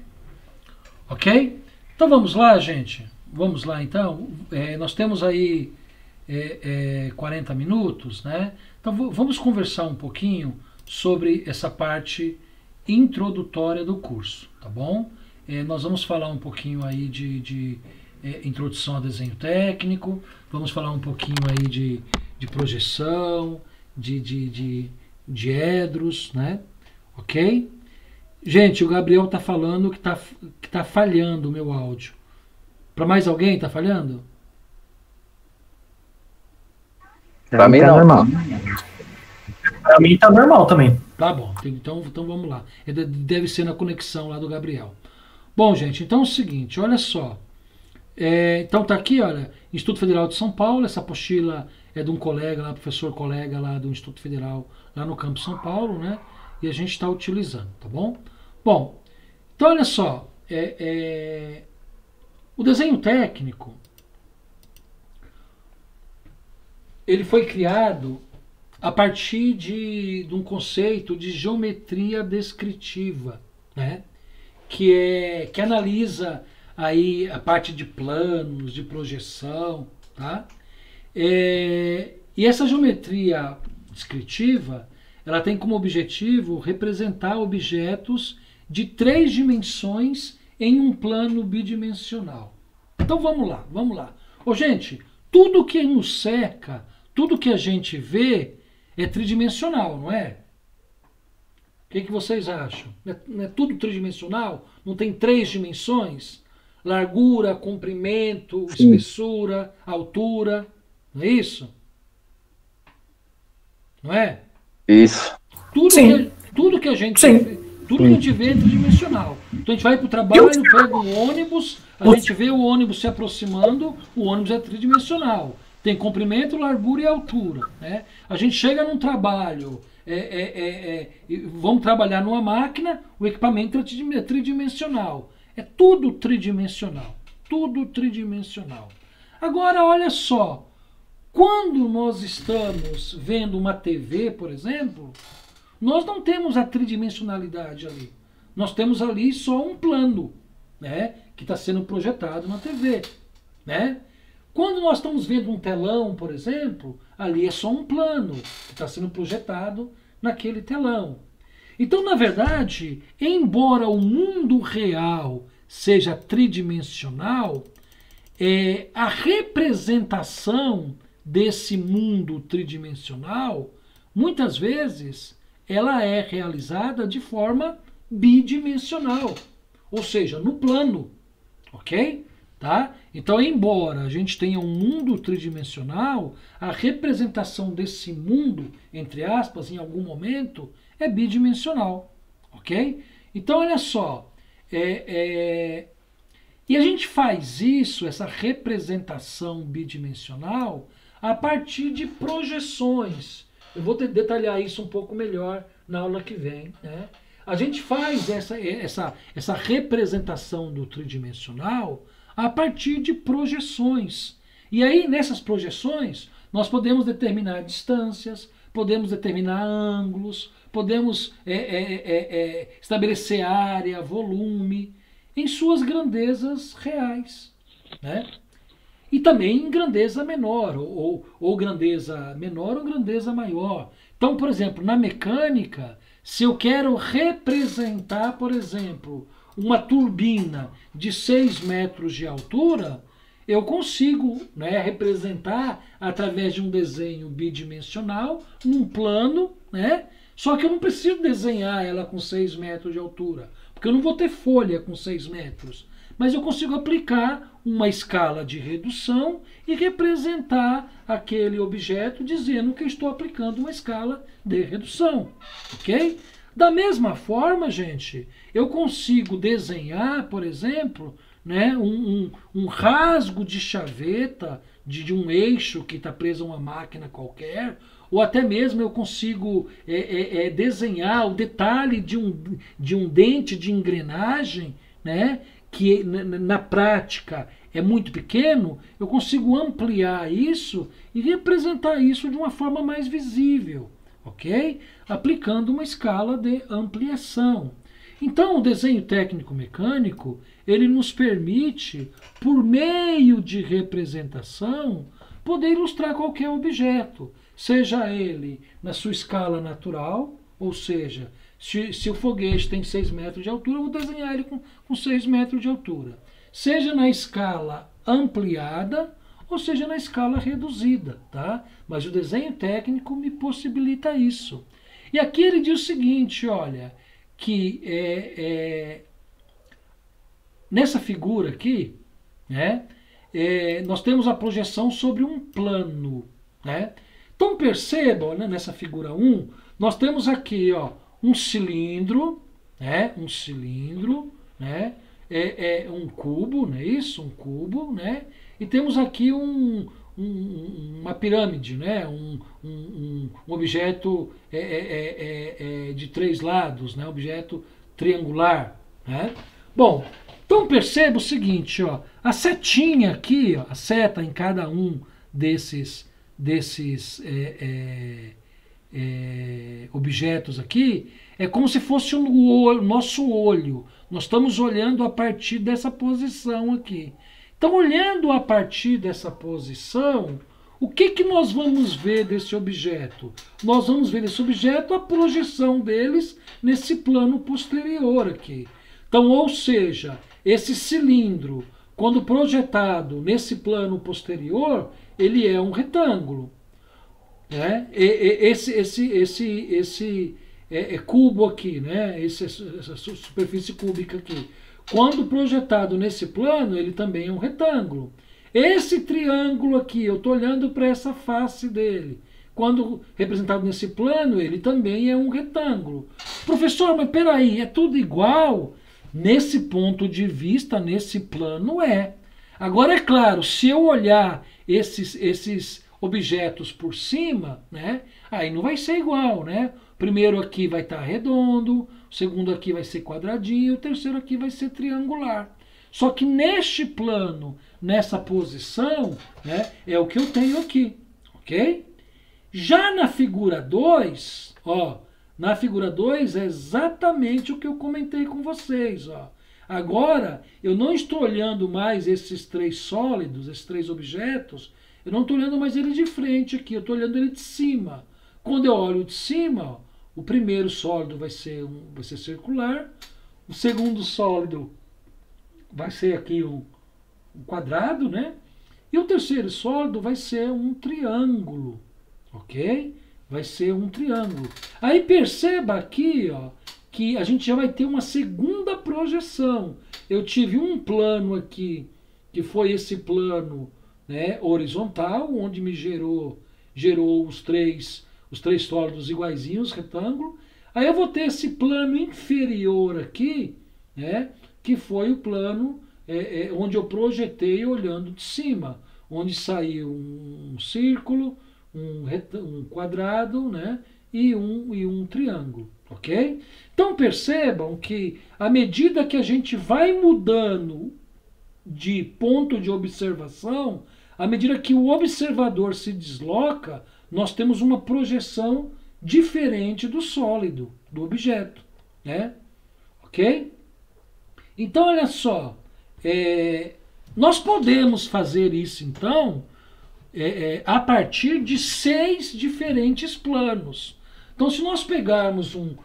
Ok? Então vamos lá, gente. Vamos lá, então. Nós temos aí 40 minutos, né? Então vamos conversar um pouquinho sobre essa parte introdutória do curso, tá bom? Nós vamos falar um pouquinho aí de introdução a desenho técnico, vamos falar um pouquinho aí de projeção, de edros, né? Ok? Gente, o Gabriel tá falando que tá falhando o meu áudio. Para mais alguém tá falhando? Pra mim tá não. normal. Pra mim tá normal também. Tá bom, então vamos lá. Deve ser na conexão lá do Gabriel. Bom, gente, então é o seguinte, olha só. Então tá aqui, olha, Instituto Federal de São Paulo, essa apostila é de um colega lá, professor colega lá do Instituto Federal, lá no campus São Paulo, né? E a gente está utilizando, tá bom? Bom, então olha só, o desenho técnico, ele foi criado a partir de um conceito de geometria descritiva, né? Que analisa aí a parte de planos, de projeção, tá? E essa geometria descritiva, ela tem como objetivo representar objetos de 3 dimensões em um plano bidimensional. Então vamos lá. Ô, gente, tudo que nos cerca, tudo que a gente vê é tridimensional, não é? O que vocês acham? Não é tudo tridimensional? Não tem 3 dimensões? Largura, comprimento, espessura, altura, não é isso? Não é? Isso. Tudo que a gente vê, tudo que a gente vê é tridimensional. Então a gente vai para o trabalho, pega um ônibus, a gente vê o ônibus se aproximando, o ônibus é tridimensional. Tem comprimento, largura e altura, né? A gente chega num trabalho, vamos trabalhar numa máquina, o equipamento é tridimensional. É tudo tridimensional. Tudo tridimensional. Agora, olha só. Quando nós estamos vendo uma TV, por exemplo, nós não temos a tridimensionalidade ali. Nós temos ali só um plano, né, que está sendo projetado na TV, né? Quando nós estamos vendo um telão, por exemplo, ali é só um plano que está sendo projetado naquele telão. Então, na verdade, embora o mundo real seja tridimensional, a representação desse mundo tridimensional, muitas vezes, ela é realizada de forma bidimensional, ou seja, no plano, ok? Tá? Então, embora a gente tenha um mundo tridimensional, a representação desse mundo, entre aspas, em algum momento, é bidimensional, ok? Então, olha só, e a gente faz isso, essa representação bidimensional, a partir de projeções. Eu vou detalhar isso um pouco melhor na aula que vem, né? A gente faz essa representação do tridimensional a partir de projeções. E aí, nessas projeções, nós podemos determinar distâncias, podemos determinar ângulos, podemos estabelecer área, volume, em suas grandezas reais, né? E também em grandeza menor, ou grandeza menor ou grandeza maior. Então, por exemplo, na mecânica, se eu quero representar, por exemplo, uma turbina de 6 metros de altura, eu consigo, né, representar através de um desenho bidimensional, num plano, né? Só que eu não preciso desenhar ela com 6 metros de altura, porque eu não vou ter folha com 6 metros. Mas eu consigo aplicar uma escala de redução e representar aquele objeto dizendo que eu estou aplicando uma escala de redução, ok? Da mesma forma, gente, eu consigo desenhar, por exemplo, né, um rasgo de chaveta de um eixo que está preso a uma máquina qualquer, ou até mesmo eu consigo desenhar o detalhe de um dente de engrenagem, né, que na prática é muito pequeno, eu consigo ampliar isso e representar isso de uma forma mais visível, ok? Aplicando uma escala de ampliação. Então, o desenho técnico-mecânico, ele nos permite, por meio de representação, poder ilustrar qualquer objeto, seja ele na sua escala natural, ou seja, se o foguete tem 6 metros de altura, eu vou desenhar ele com 6 metros de altura. Seja na escala ampliada, ou seja na escala reduzida, tá? Mas o desenho técnico me possibilita isso. E aqui ele diz o seguinte, olha, que nessa figura aqui, né, nós temos a projeção sobre um plano, né? Então percebam, né, nessa figura 1, nós temos aqui, ó, um cilindro, né? Um cilindro, né? Um cubo, não é isso? Um cubo, né? E temos aqui uma pirâmide, né? Um objeto de 3 lados, né? Objeto triangular, né? Bom, então perceba o seguinte, ó, a setinha aqui, ó, a seta em cada um desses objetos aqui, é como se fosse o nosso olho. Nós estamos olhando a partir dessa posição aqui. Então, olhando a partir dessa posição, o que nós vamos ver desse objeto? Nós vamos ver desse objeto a projeção deles nesse plano posterior aqui. Então, ou seja, esse cilindro, quando projetado nesse plano posterior, ele é um retângulo. Né? Esse cubo aqui, né? Essa superfície cúbica aqui, quando projetado nesse plano, ele também é um retângulo. Esse triângulo aqui, eu estou olhando para essa face dele, quando representado nesse plano, ele também é um retângulo. Professor, mas peraí, é tudo igual? Nesse ponto de vista, nesse plano é. Agora é claro, se eu olhar esses objetos por cima, né, aí não vai ser igual, né? O primeiro aqui vai estar redondo, o segundo aqui vai ser quadradinho, o terceiro aqui vai ser triangular. Só que neste plano, nessa posição, né, é o que eu tenho aqui, ok? Já na figura 2, ó, na figura 2 é exatamente o que eu comentei com vocês, ó. Agora, eu não estou olhando mais esses 3 sólidos, esses 3 objetos, eu não estou olhando mais ele de frente aqui, eu estou olhando ele de cima. Quando eu olho de cima, ó, o primeiro sólido vai ser circular, o segundo sólido vai ser aqui um quadrado, né? E o terceiro sólido vai ser um triângulo, ok? Vai ser um triângulo. Aí perceba aqui, ó, que a gente já vai ter uma segunda projeção. Eu tive um plano aqui, que foi esse plano, né, horizontal, onde me gerou os três sólidos iguaizinhos, retângulo. Aí eu vou ter esse plano inferior aqui, né, que foi o plano onde eu projetei olhando de cima, onde saiu um círculo, um quadrado, né, e um triângulo, ok? Então percebam que à medida que a gente vai mudando de ponto de observação, à medida que o observador se desloca, nós temos uma projeção diferente do sólido, do objeto, né? Ok? Então, olha só, nós podemos fazer isso, então, a partir de 6 diferentes planos. Então, se nós pegarmos um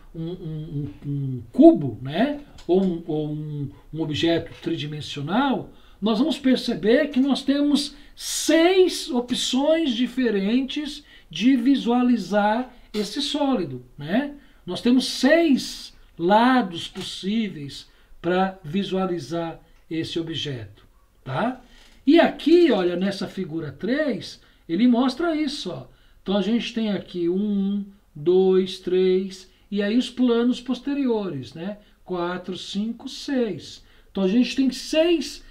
cubo, né, ou um objeto tridimensional, nós vamos perceber que nós temos 6 opções diferentes de visualizar esse sólido, né? Nós temos 6 lados possíveis para visualizar esse objeto, tá? E aqui, olha, nessa figura 3, ele mostra isso, ó. Então a gente tem aqui 1, 2, 3, e aí os planos posteriores, né? 4, 5, 6. Então a gente tem 6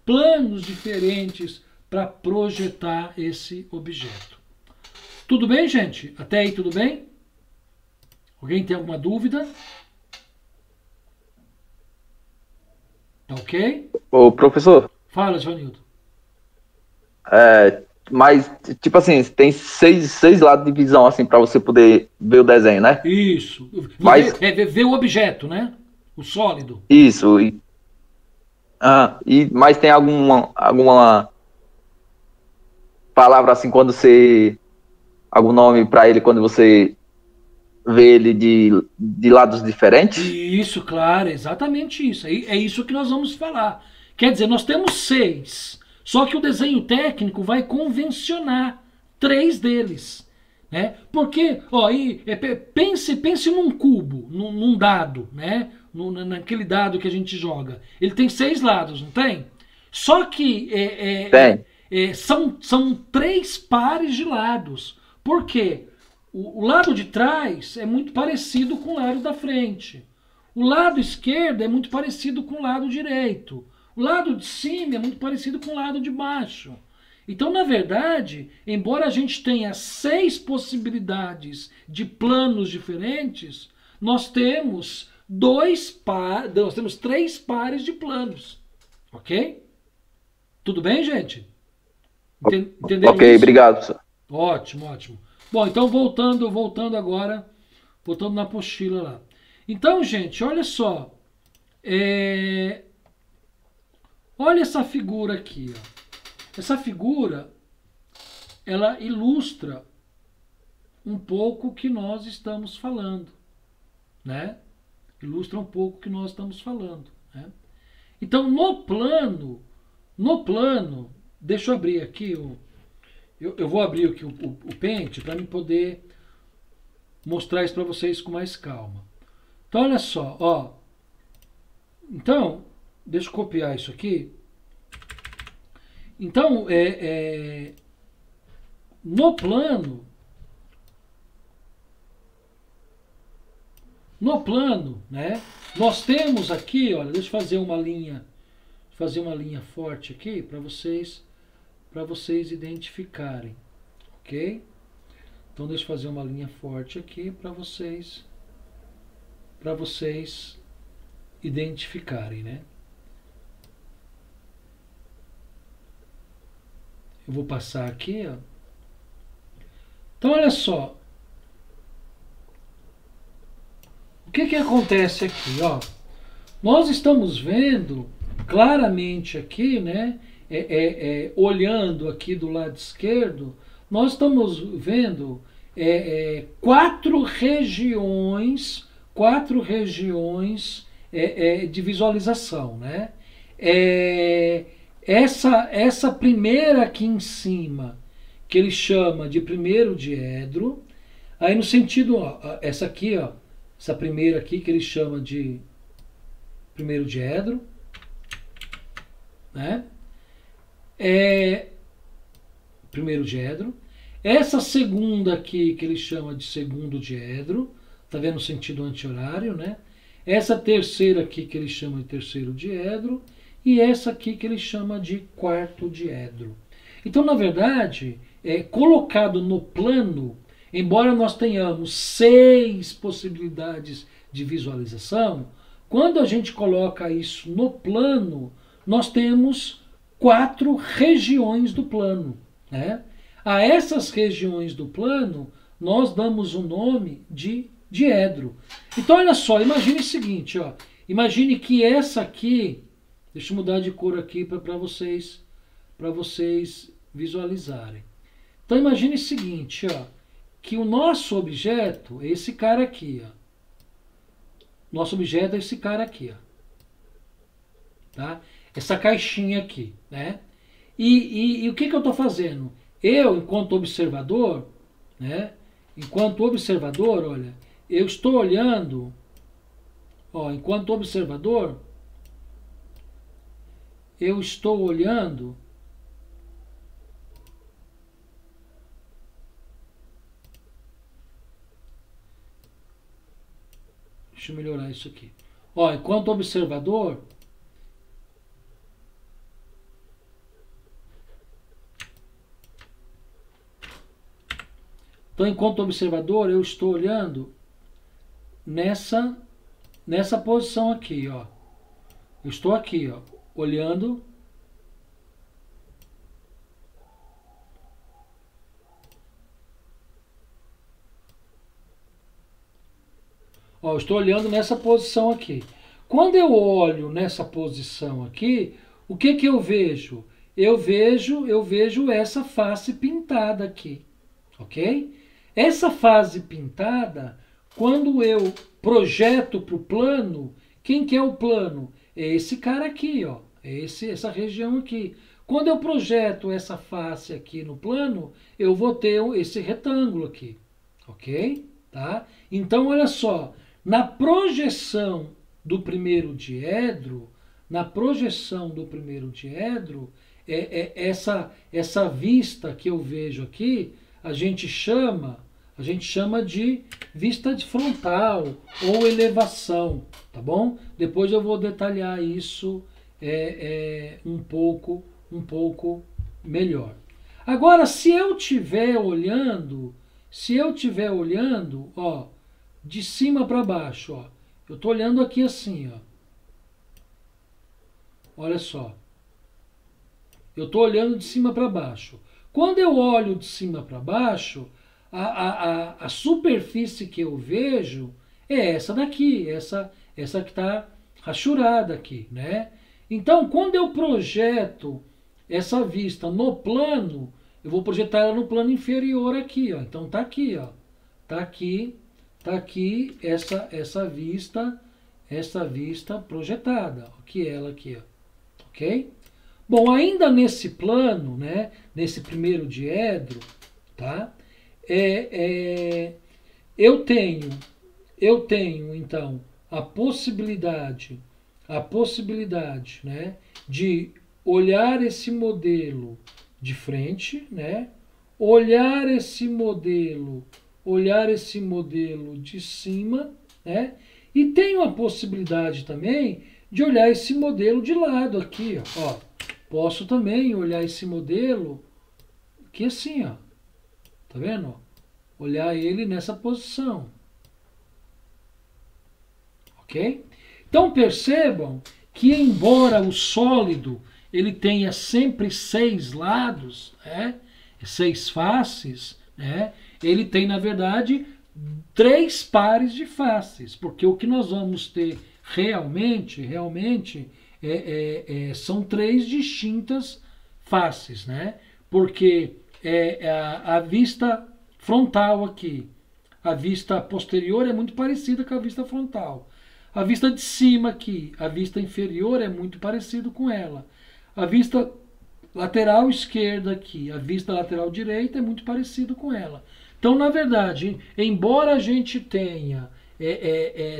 planos diferentes para projetar esse objeto. Tudo bem, gente? Até aí tudo bem? Alguém tem alguma dúvida? Tá ok? Ô, professor, Fala, Joanildo. mas, tipo assim, tem seis lados de visão, assim, para você poder ver o desenho, né? Isso. Mas- Ver o objeto, né? O sólido. Isso. Mas tem alguma palavra, assim, quando você... Algum nome para ele quando você vê ele de lados diferentes? Isso, claro, exatamente isso. É isso que nós vamos falar. Quer dizer, nós temos 6, só que o desenho técnico vai convencionar 3 deles, né? Porque, ó, pense num cubo, num dado, né? Naquele dado que a gente joga. Ele tem 6 lados, não tem? Só que Tem. são 3 pares de lados. Por quê? O lado de trás é muito parecido com o lado da frente. O lado esquerdo é muito parecido com o lado direito. O lado de cima é muito parecido com o lado de baixo. Então, na verdade, embora a gente tenha 6 possibilidades de planos diferentes, nós temos 3 pares de planos. Ok? Tudo bem, gente? Entendeu? Ok, obrigado, professor. Ótimo, ótimo. Bom, então voltando agora, voltando na apostila lá. Então, gente, olha só. Olha essa figura aqui, ó. Essa figura, ela ilustra um pouco o que nós estamos falando, né? Ilustra um pouco o que nós estamos falando, né? Então, no plano, deixa eu abrir aqui eu vou abrir aqui o pente para me poder mostrar isso para vocês com mais calma. Então, olha só, ó. Então, deixa eu copiar isso aqui. Então, no plano, né? Nós temos aqui, olha, deixa eu fazer uma linha forte aqui para vocês identificarem, ok? Então deixa eu fazer uma linha forte aqui para vocês identificarem, né? Eu vou passar aqui, ó. Então olha só, o que acontece aqui, ó? Nós estamos vendo claramente aqui, né? Olhando aqui do lado esquerdo, nós estamos vendo 4 regiões de visualização, né? Essa primeira aqui em cima, que ele chama de primeiro diedro, aí no sentido, ó, essa aqui, ó, essa primeira aqui que ele chama de primeiro diedro, né? Primeiro diedro. Essa segunda aqui que ele chama de segundo diedro, tá vendo o sentido anti-horário, né? Essa terceira aqui que ele chama de terceiro diedro e essa aqui que ele chama de quarto diedro. Então, na verdade, colocado no plano, embora nós tenhamos 6 possibilidades de visualização, quando a gente coloca isso no plano, nós temos 4 regiões do plano, né? A essas regiões do plano, nós damos o nome de diedro. Então, olha só, imagine o seguinte, ó. Imagine que essa aqui, deixa eu mudar de cor aqui para vocês visualizarem. Então, imagine o seguinte, ó, que o nosso objeto é esse cara aqui, ó. Nosso objeto é esse cara aqui, ó. tá? Essa caixinha aqui, né? E o que eu estou fazendo? Eu, enquanto observador, né? Enquanto observador, olha, eu estou olhando, ó, enquanto observador, eu estou olhando deixa eu melhorar isso aqui. Ó, enquanto observador, então, enquanto observador, eu estou olhando nessa posição aqui, ó. Eu estou aqui, ó, olhando ó, eu estou olhando nessa posição aqui. Quando eu olho nessa posição aqui, o que eu vejo? Eu vejo essa face pintada aqui, ok? Essa face pintada, quando eu projeto para o plano, quem que é o plano? É esse cara aqui, ó, é essa região aqui. Quando eu projeto essa face aqui no plano, eu vou ter esse retângulo aqui, ok? Tá? Então, olha só, na projeção do primeiro diedro, essa vista que eu vejo aqui, a gente chama de vista de frontal ou elevação, tá bom? Depois eu vou detalhar isso um pouco melhor. Agora, se eu estiver olhando, ó, de cima para baixo, ó, eu estou olhando aqui assim, ó. Olha só. Eu estou olhando de cima para baixo. Quando eu olho de cima para baixo, a superfície que eu vejo é essa daqui, essa que está rachurada aqui, né? Então, quando eu projeto essa vista no plano, eu vou projetar ela no plano inferior aqui, ó. Então tá aqui, ó. Tá aqui essa vista projetada, que é ela aqui, ó. Ok? Bom, ainda nesse plano, né, nesse primeiro diedro, tá? Eu tenho então a possibilidade, né, de olhar esse modelo de frente, né? Olhar esse modelo de cima, né? E tenho a possibilidade também de olhar esse modelo de lado aqui, ó. Posso também olhar esse modelo aqui assim, ó. Tá vendo? Olhar ele nessa posição. Ok? Então percebam que embora o sólido ele tenha sempre 6 lados, né? 6 faces, né? Ele tem, na verdade, 3 pares de faces, porque o que nós vamos ter realmente são 3 distintas faces, né? Porque a vista frontal aqui, a vista posterior é muito parecida com a vista frontal. A vista de cima aqui, a vista inferior é muito parecida com ela. A vista lateral esquerda aqui, a vista lateral direita é muito parecida com ela. Então, na verdade, embora a gente tenha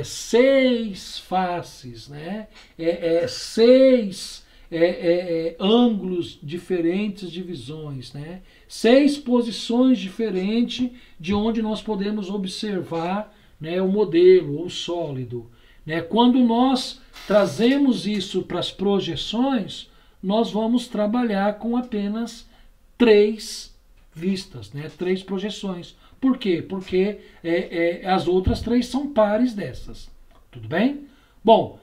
6 faces, né? 6 ângulos diferentes de visões, né? 6 posições diferentes de onde nós podemos observar, né, o modelo, o sólido. Né? Quando nós trazemos isso para as projeções, nós vamos trabalhar com apenas 3 vistas, né? 3 projeções. Por quê? Porque as outras 3 são pares dessas. Tudo bem? Bom,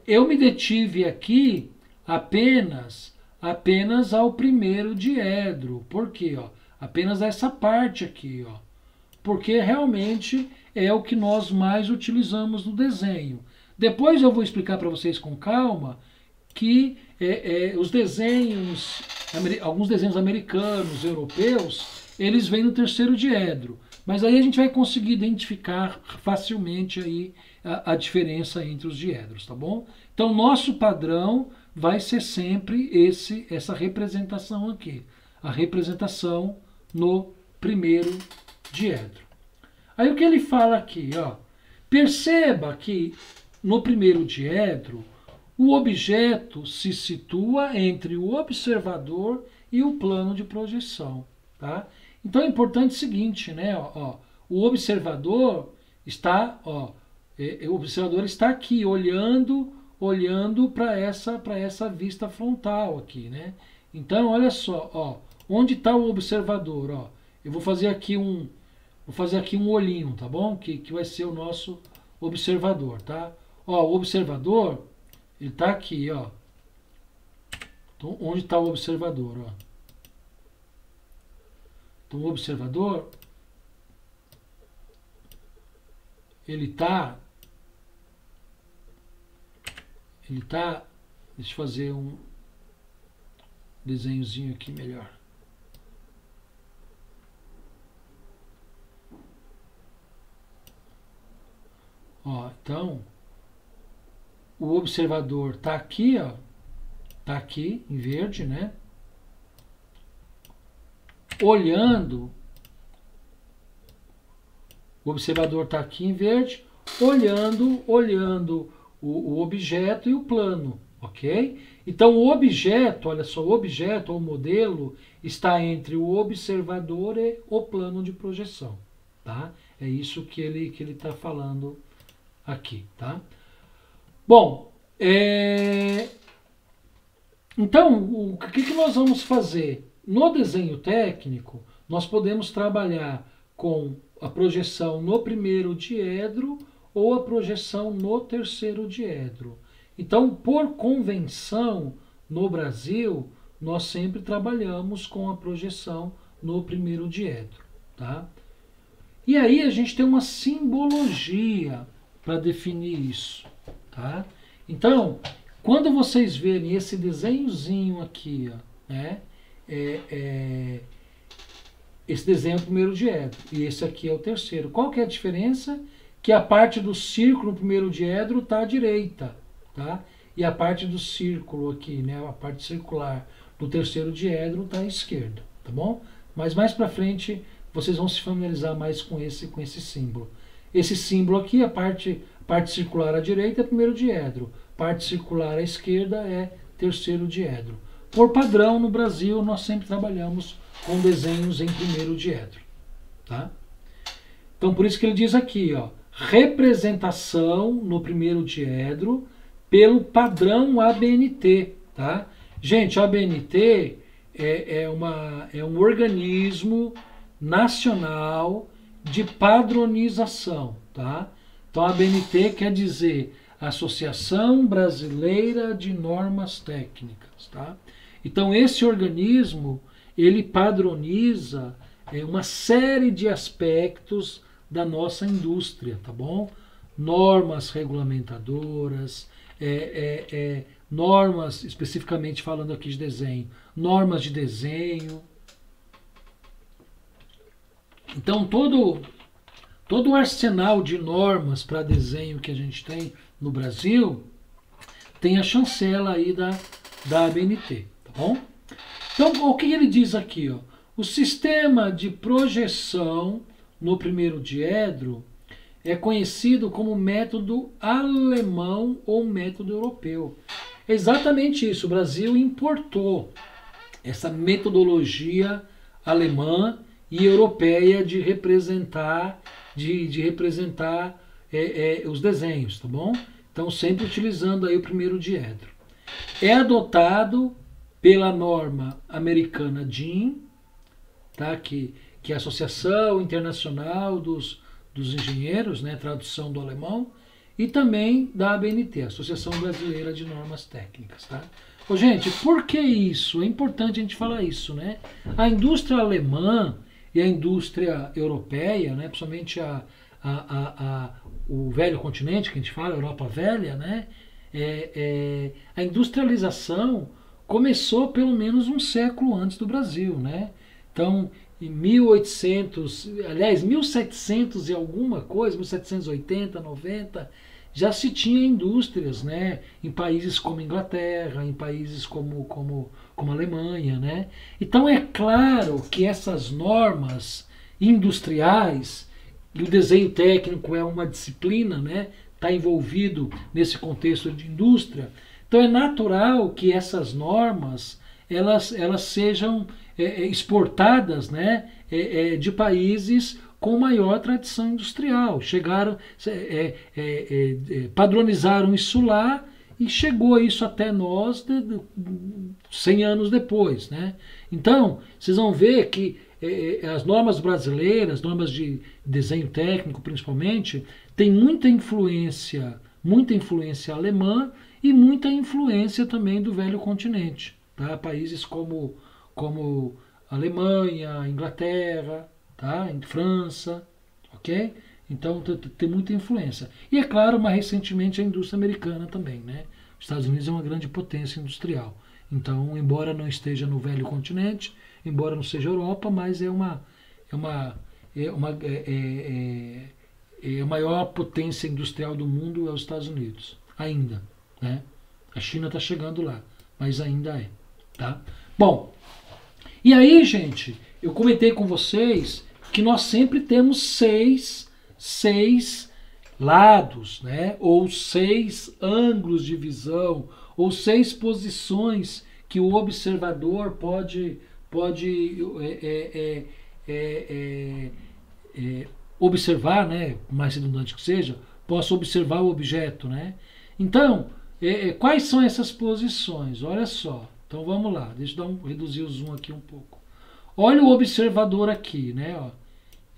eu me detive aqui apenas ao primeiro diedro. Por quê? Ó? Apenas essa parte aqui, ó. Porque realmente é o que nós mais utilizamos no desenho. Depois eu vou explicar para vocês com calma que os desenhos, alguns desenhos americanos, europeus, eles vêm no terceiro diedro. Mas aí a gente vai conseguir identificar facilmente aí a diferença entre os diedros, tá bom? Então, nosso padrão vai ser sempre essa representação aqui. A representação no primeiro diedro. Aí o que ele fala aqui, ó. Perceba que no primeiro diedro, o objeto se situa entre o observador e o plano de projeção, tá? Então é importante o seguinte, né? O observador está, o observador está aqui olhando para essa vista frontal aqui, né? Então olha só, onde está o observador, ó? Eu vou fazer aqui um olhinho, tá bom? Que vai ser o nosso observador, tá? Ó, o observador, ele está aqui, ó. Então, onde está o observador, ó? Então, o observador, ele tá, deixa eu fazer um desenhozinho aqui melhor. Ó, então, o observador está aqui, ó, está aqui em verde, né? Olhando, o observador está aqui em verde, olhando o objeto e o plano, ok? Então o objeto, olha só, o objeto ou modelo está entre o observador e o plano de projeção, tá? É isso que ele está falando aqui, tá? Bom, então o que nós vamos fazer? No desenho técnico, nós podemos trabalhar com a projeção no primeiro diedro ou a projeção no terceiro diedro. Então, por convenção, no Brasil, nós sempre trabalhamos com a projeção no primeiro diedro, tá? E aí a gente tem uma simbologia para definir isso, tá? Então, quando vocês verem esse desenhozinho aqui, ó, né? Esse desenho é o primeiro diedro e esse aqui é o terceiro. Qual que é a diferença? Que a parte do círculo no primeiro diedro está à direita, tá? E a parte do círculo aqui, né, a parte circular do terceiro diedro está à esquerda, tá bom? Mas mais para frente vocês vão se familiarizar mais com esse símbolo. Esse símbolo aqui, a parte circular à direita é primeiro diedro, parte circular à esquerda é terceiro diedro. Por padrão, no Brasil, nós sempre trabalhamos com desenhos em primeiro diedro, tá? Então, por isso que ele diz aqui, ó, representação no primeiro diedro pelo padrão ABNT, tá? Gente, a ABNT é um organismo nacional de padronização, tá? Então, a ABNT quer dizer Associação Brasileira de Normas Técnicas, tá? Então, esse organismo, ele padroniza uma série de aspectos da nossa indústria, tá bom? Normas regulamentadoras, normas, especificamente falando aqui de desenho, normas de desenho. Então, todo o arsenal de normas para desenho que a gente tem no Brasil tem a chancela aí da ABNT, tá bom? Então, o que ele diz aqui, ó? O sistema de projeção no primeiro diedro é conhecido como método alemão ou método europeu. É exatamente isso. O Brasil importou essa metodologia alemã e europeia de representar os desenhos, tá bom? Então, sempre utilizando aí o primeiro diedro. É adotado pela norma americana DIN, tá? Que é a Associação Internacional dos Engenheiros, né? Tradução do alemão, e também da ABNT, Associação Brasileira de Normas Técnicas, tá? Ô, gente, por que isso? É importante a gente falar isso, né? A indústria alemã e a indústria europeia, né? Principalmente o velho continente, que a gente fala, a Europa velha, né? A industrialização começou pelo menos um século antes do Brasil, né? Então, em 1800, aliás, 1700 e alguma coisa, 1780, 90, já se tinha indústrias, né, em países como Inglaterra, em países como Alemanha, né? Então é claro que essas normas industriais, e o desenho técnico é uma disciplina, né, está envolvido nesse contexto de indústria, então é natural que essas normas elas sejam exportadas, né, de países com maior tradição industrial. Chegaram, padronizaram isso lá e chegou isso até nós 100 anos depois, né? Então, vocês vão ver que as normas brasileiras, normas de desenho técnico principalmente, tem muita influência alemã e muita influência também do velho continente, tá? Países como Alemanha, Inglaterra, tá? Em França, ok? Então tem muita influência. E é claro, mais recentemente a indústria americana também, né? Os Estados Unidos é uma grande potência industrial. Então, embora não esteja no velho continente, embora não seja Europa, mas é a maior potência industrial do mundo é os Estados Unidos, ainda, né? A China está chegando lá, mas ainda é, tá? Bom, e aí, gente, eu comentei com vocês que nós sempre temos seis lados, né? Ou 6 ângulos de visão, ou 6 posições que o observador pode observar, né? Mais redundante que seja, possa observar o objeto, né? Então, quais são essas posições? Olha só. Então vamos lá, deixa eu reduzir o zoom aqui um pouco. Olha o observador aqui, né? Ó.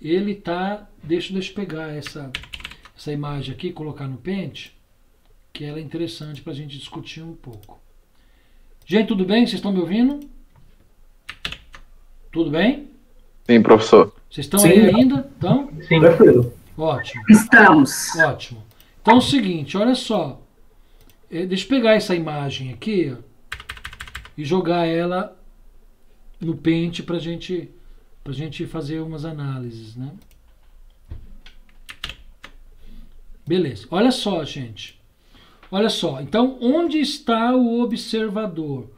Ele tá. Deixa eu pegar essa imagem aqui, colocar no pente, que ela é interessante para a gente discutir um pouco. Gente, tudo bem? Vocês estão me ouvindo? Tudo bem? Sim, professor. Vocês estão aí ainda? Então? Sim, tranquilo. Ótimo. Estamos. Ótimo. Então é o seguinte, olha só. Deixa eu pegar essa imagem aqui, ó, e jogar ela no pente para a gente fazer umas análises, né? Beleza. Olha só, gente. Olha só. Então, onde está o observador?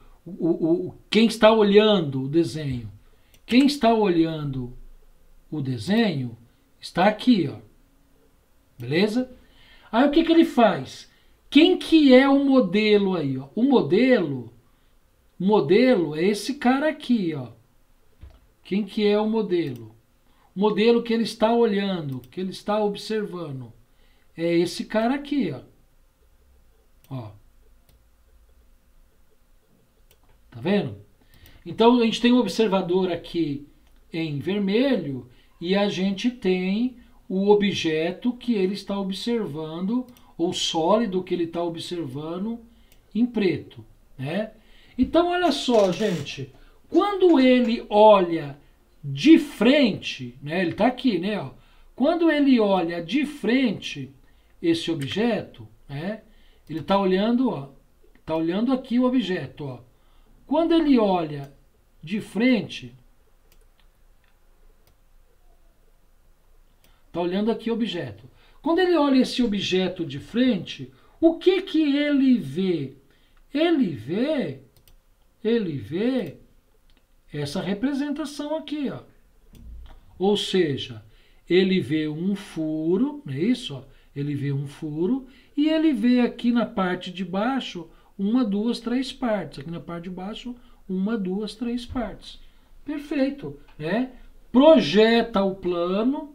Quem está olhando o desenho? Quem está olhando o desenho está aqui, ó. Beleza? Aí o que ele faz? Quem que é o modelo aí, ó? O modelo é esse cara aqui, ó. Quem que é o modelo? O modelo que ele está olhando, que ele está observando, é esse cara aqui, ó. Ó. Tá vendo? Então a gente tem um observador aqui em vermelho e a gente tem o objeto que ele está observando, ou sólido que ele está observando em preto, né? Então olha só, gente, quando ele olha de frente, né? Ele está aqui, né? Ó, quando ele olha de frente esse objeto, né? Ele está olhando, ó, está olhando aqui o objeto, ó. Quando ele olha de frente, está olhando aqui o objeto. Quando ele olha esse objeto de frente, o que que ele vê? Ele vê essa representação aqui, ó. Ou seja, ele vê um furo, não é isso? Ó? Ele vê um furo e ele vê aqui na parte de baixo 1, 2, 3 partes. Aqui na parte de baixo 1, 2, 3 partes. Perfeito, né? Projeta o plano,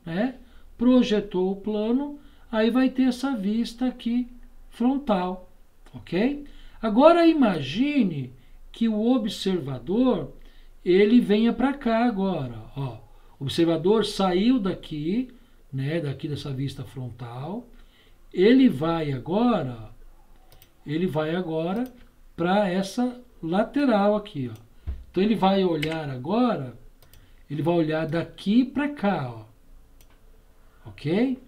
né? Projetou o plano, aí vai ter essa vista aqui frontal, ok? Agora imagine que o observador ele venha para cá agora, ó. O observador saiu daqui, né? Daqui dessa vista frontal, ele vai agora para essa lateral aqui, ó. Então ele vai olhar agora, ele vai olhar daqui para cá, ó. Ok?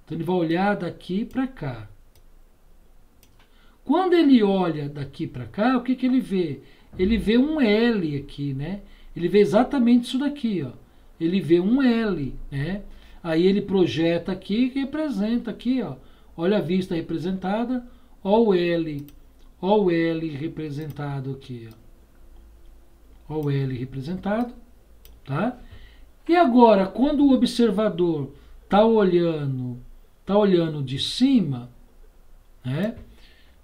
Então ele vai olhar daqui para cá. Quando ele olha daqui para cá, o que que ele vê? Ele vê um L aqui, né? Ele vê exatamente isso daqui, ó. Ele vê um L, né? Aí ele projeta aqui e representa aqui, ó. Olha a vista representada, ó o L representado aqui, ó. Ó o L representado, tá? E agora, quando o observador está olhando de cima, né?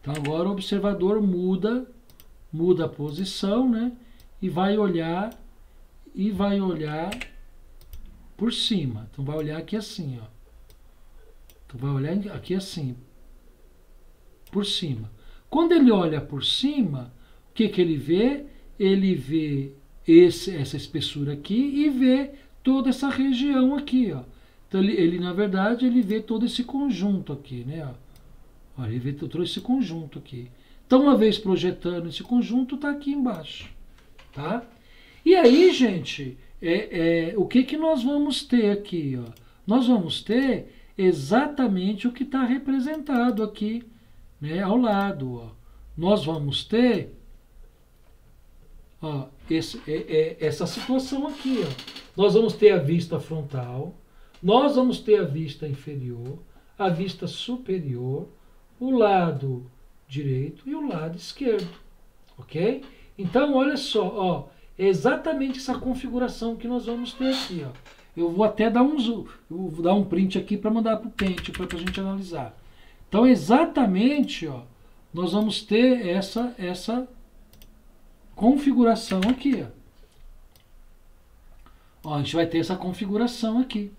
Então agora o observador muda a posição, né? E vai olhar por cima. Então vai olhar aqui assim, ó. Então vai olhar aqui assim, por cima. Quando ele olha por cima, o que ele vê? Ele vê essa espessura aqui e vê toda essa região aqui, ó. Então ele na verdade ele vê todo esse conjunto aqui, né? Ó. Olha, ele vê todo esse conjunto aqui. Então uma vez projetando esse conjunto, está aqui embaixo, tá? E aí, gente, o que nós vamos ter aqui, ó? Nós vamos ter exatamente o que está representado aqui, né, ao lado, ó. Nós vamos ter, ó, essa situação aqui, ó. Nós vamos ter a vista frontal, nós vamos ter a vista inferior, a vista superior, o lado direito e o lado esquerdo, ok? Então, olha só, ó, é exatamente essa configuração que nós vamos ter aqui, ó. Eu vou até dar um zoom, eu vou dar um print aqui para mandar para o Paint para a gente analisar. Então, exatamente, ó, nós vamos ter essa configuração aqui, ó. Ó, a gente vai ter essa configuração aqui,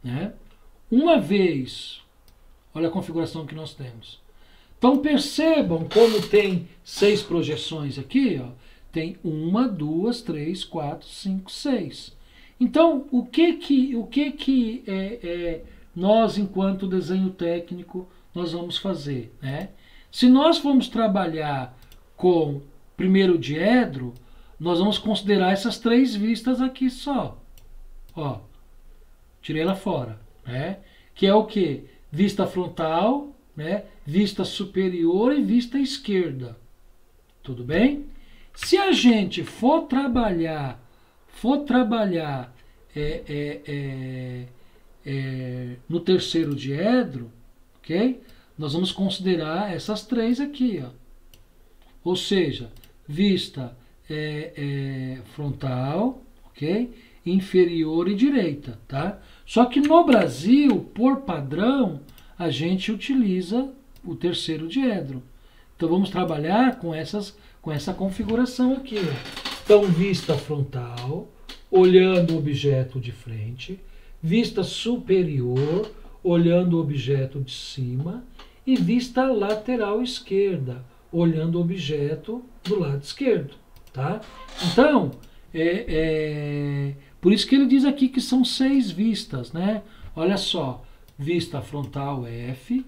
né? Uma vez, olha a configuração que nós temos. Então percebam como tem 6 projeções aqui, ó. Tem 1, 2, 3, 4, 5, 6. Então, o que nós, enquanto desenho técnico, nós vamos fazer, né? Se nós formos trabalhar com primeiro diedro, nós vamos considerar essas 3 vistas aqui só. Ó, tirei ela fora, né? Que é o quê? Vista frontal, né? Vista superior e vista esquerda. Tudo bem? Se a gente for trabalhar no terceiro diedro, ok? Nós vamos considerar essas 3 aqui, ó. Ou seja, vista frontal, ok? Inferior e direita, tá? Só que no Brasil, por padrão, a gente utiliza o terceiro diedro. Então vamos trabalhar com essa configuração aqui, ó. Então, vista frontal, olhando o objeto de frente, vista superior, olhando o objeto de cima, e vista lateral esquerda, olhando o objeto do lado esquerdo, tá? Então, por isso que ele diz aqui que são 6 vistas, né? Olha só, vista frontal F,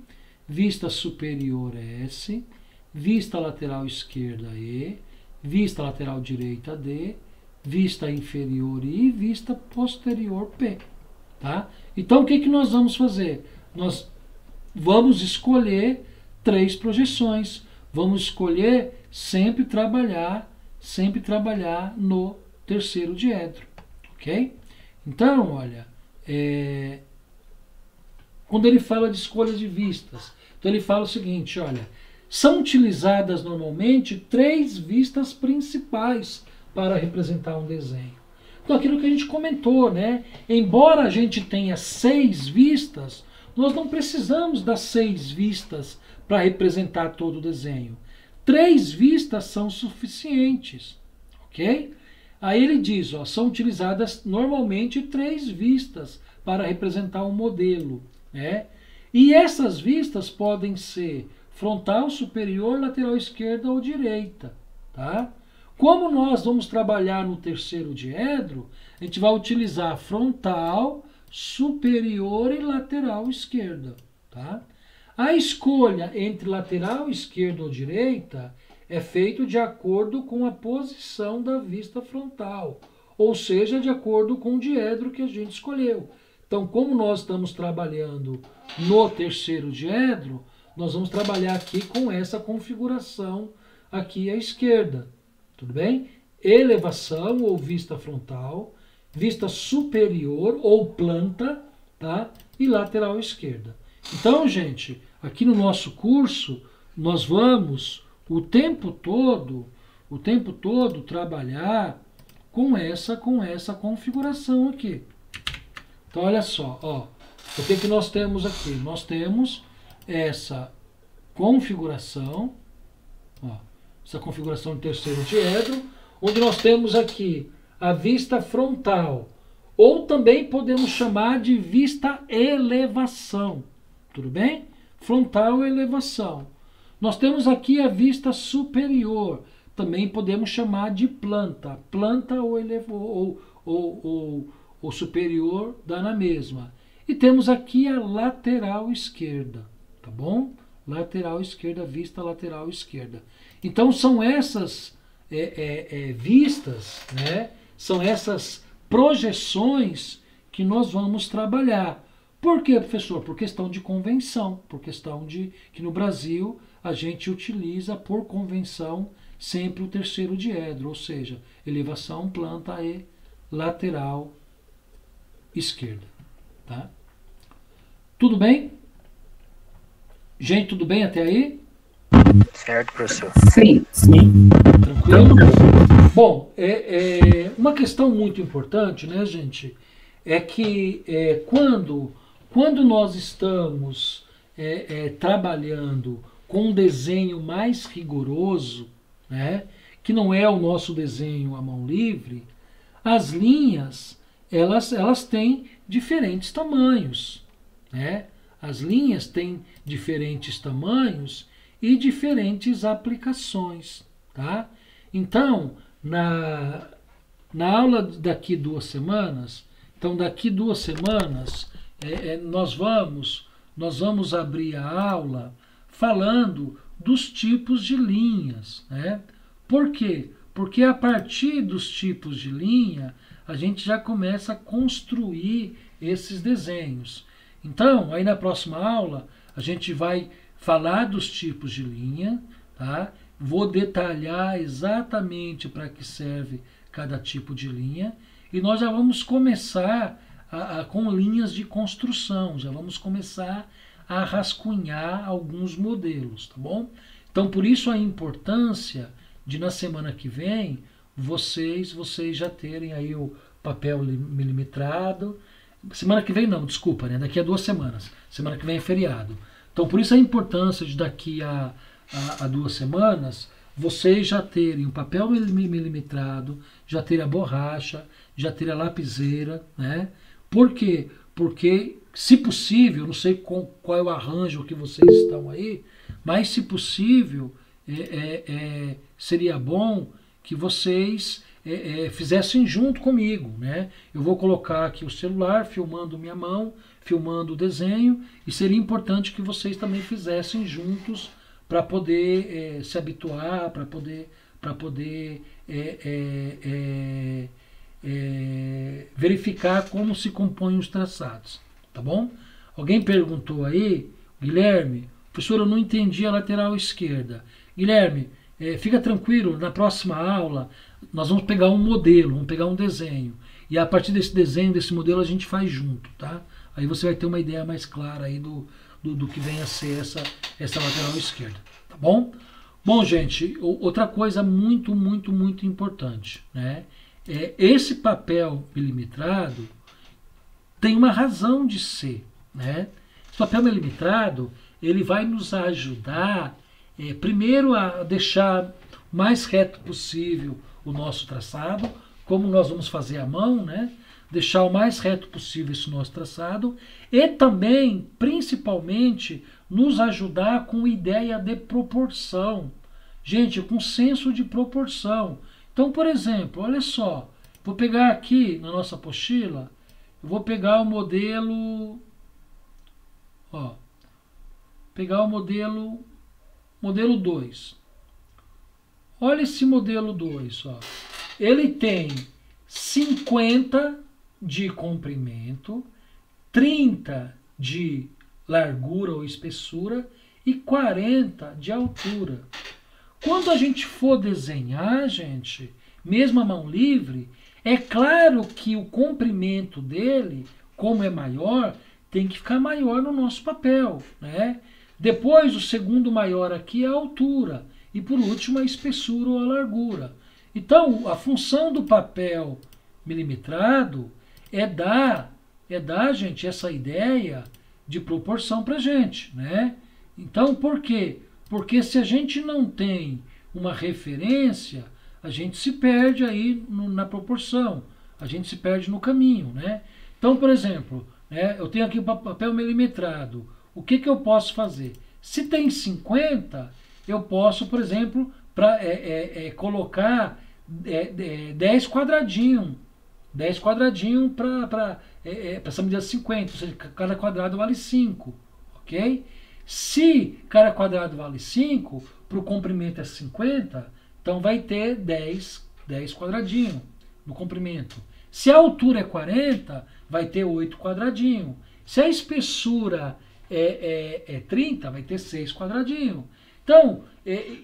vista superior S, vista lateral esquerda E, vista lateral direita D, vista inferior I, vista posterior P, tá? Então, o que nós vamos fazer? Nós vamos escolher 3 projeções. Vamos escolher sempre trabalhar no terceiro diedro, ok? Então, olha, quando ele fala de escolha de vistas, então ele fala o seguinte, olha, são utilizadas normalmente 3 vistas principais para representar um desenho. Então, aquilo que a gente comentou, né? Embora a gente tenha 6 vistas, nós não precisamos das 6 vistas para representar todo o desenho. 3 vistas são suficientes, ok? Aí ele diz, ó, são utilizadas normalmente 3 vistas para representar um modelo, né? E essas vistas podem ser frontal, superior, lateral esquerda ou direita, tá? Como nós vamos trabalhar no terceiro diedro, a gente vai utilizar frontal, superior e lateral esquerda, tá? A escolha entre lateral esquerda ou direita é feita de acordo com a posição da vista frontal, ou seja, de acordo com o diedro que a gente escolheu. Então, como nós estamos trabalhando no terceiro diedro, nós vamos trabalhar aqui com essa configuração aqui à esquerda, tudo bem? elevação ou vista frontal, vista superior ou planta, tá? E lateral esquerda. Então, gente, aqui no nosso curso, nós vamos o tempo todo trabalhar com essa configuração aqui. Então, olha só, ó, o que nós temos aqui? Nós temos essa configuração, ó, essa configuração de terceiro diedro, onde nós temos aqui a vista frontal, ou também podemos chamar de vista elevação, tudo bem? Frontal elevação. Nós temos aqui a vista superior, também podemos chamar de planta, planta ou superior dá na mesma. E temos aqui a lateral esquerda, tá bom? Lateral esquerda, vista lateral esquerda. Então são essas vistas, né? São essas projeções que nós vamos trabalhar. Por quê, professor? Por questão de convenção, por questão de que no Brasil a gente utiliza por convenção sempre o terceiro diedro, ou seja, elevação, planta e lateral esquerda. Tá? Tudo bem? Gente, tudo bem até aí? Certo, professor. Sim. Sim. Tranquilo? Bom, uma questão muito importante, né, gente, é que quando nós estamos trabalhando com um desenho mais rigoroso, né, que não é o nosso desenho à mão livre, as linhas elas têm diferentes tamanhos, né? As linhas têm diferentes tamanhos e diferentes aplicações, tá? Então, na aula daqui 2 semanas, nós vamos abrir a aula falando dos tipos de linhas, né? Por quê? Porque a partir dos tipos de linha, a gente já começa a construir esses desenhos. Então, aí na próxima aula, a gente vai falar dos tipos de linha, tá? Vou detalhar exatamente para que serve cada tipo de linha e nós já vamos começar com linhas de construção, já vamos começar a rascunhar alguns modelos, tá bom? Então, por isso a importância de na semana que vem vocês já terem aí o papel milimetrado. Semana que vem não, desculpa, né? Daqui a 2 semanas. Semana que vem é feriado. Então, por isso a importância de daqui a 2 semanas vocês já terem o papel milimetrado, já terem a borracha, já terem a lapiseira, né? Por quê? Porque, se possível, não sei qual é o arranjo que vocês estão aí, mas se possível, seria bom que vocês fizessem junto comigo, né? Eu vou colocar aqui o celular filmando minha mão, filmando o desenho, e seria importante que vocês também fizessem juntos para poder se habituar, para poder verificar como se compõem os traçados, tá bom? Alguém perguntou aí, Guilherme, professor, eu não entendi a lateral esquerda. Guilherme, fica tranquilo, na próxima aula nós vamos pegar um modelo, vamos pegar um desenho, e a partir desse desenho, desse modelo, a gente faz junto, tá? Aí você vai ter uma ideia mais clara aí do que vem a ser essa lateral esquerda, tá bom? Bom, gente, outra coisa muito importante, né? Esse papel milimetrado tem uma razão de ser, né? Esse papel milimetrado, ele vai nos ajudar, primeiro, a deixar o mais reto possível o nosso traçado, como nós vamos fazer à mão, né? Deixar o mais reto possível esse nosso traçado, e também, principalmente, nos ajudar com ideia de proporção. Gente, com senso de proporção. Então, por exemplo, olha só, vou pegar aqui na nossa apostila, eu vou pegar o modelo, ó, pegar o modelo 2. Olha esse modelo 2, ó. Ele tem 50 de comprimento, 30 de largura ou espessura e 40 de altura. Quando a gente for desenhar, gente, mesmo a mão livre, é claro que o comprimento dele, como é maior, tem que ficar maior no nosso papel, né? Depois, o segundo maior aqui é a altura. E por último, a espessura ou a largura. Então, a função do papel milimetrado é dar, gente, essa ideia de proporção para a gente, né? Então, por quê? Porque se a gente não tem uma referência, a gente se perde aí na proporção, a gente se perde no caminho, né? Então, por exemplo, né, eu tenho aqui o papel milimetrado. O que eu posso fazer? Se tem 50, eu posso, por exemplo, colocar 10 quadradinhos. 10 quadradinhos para essa medida 50, ou seja, cada quadrado vale 5. Ok? Se cada quadrado vale 5, para o comprimento é 50, então vai ter 10 quadradinhos no comprimento. Se a altura é 40, vai ter 8 quadradinhos. Se a espessura é 30, vai ter 6 quadradinhos. Então,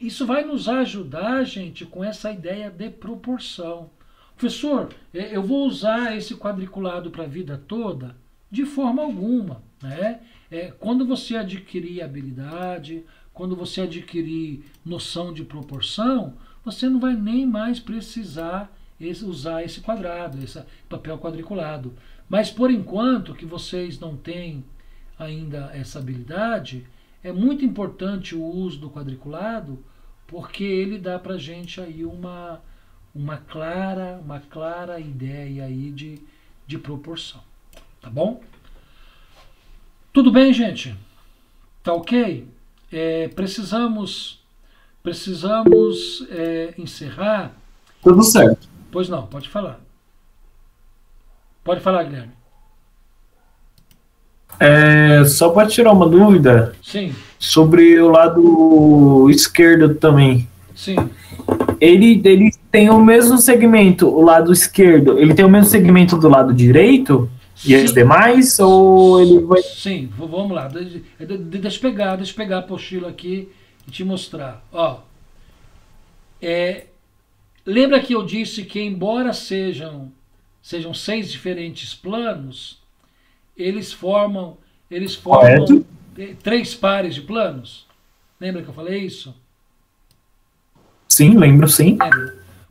isso vai nos ajudar, gente, com essa ideia de proporção. Professor, eu vou usar esse quadriculado para a vida toda? De forma alguma, né? Quando você adquirir habilidade, quando você adquirir noção de proporção, você não vai nem mais precisar usar esse quadrado, esse papel quadriculado. Mas por enquanto que vocês não têm ainda essa habilidade, é muito importante o uso do quadriculado, porque ele dá para a gente aí uma clara ideia aí de proporção. Tá bom? Tudo bem, gente? Tá ok? Precisamos encerrar. Tudo certo. Pois não, pode falar. Pode falar, Guilherme. Só para tirar uma dúvida. Sim. Sobre o lado esquerdo também. Sim. Ele tem o mesmo segmento, o lado esquerdo. Ele tem o mesmo segmento do lado direito? E os demais? Ou ele vai... Sim, vamos lá. Deixa eu pegar a apostila aqui e te mostrar. Ó, lembra que eu disse que, embora sejam 6 diferentes planos, eles formam 3 pares de planos? Lembra que eu falei isso? Sim, lembro, sim.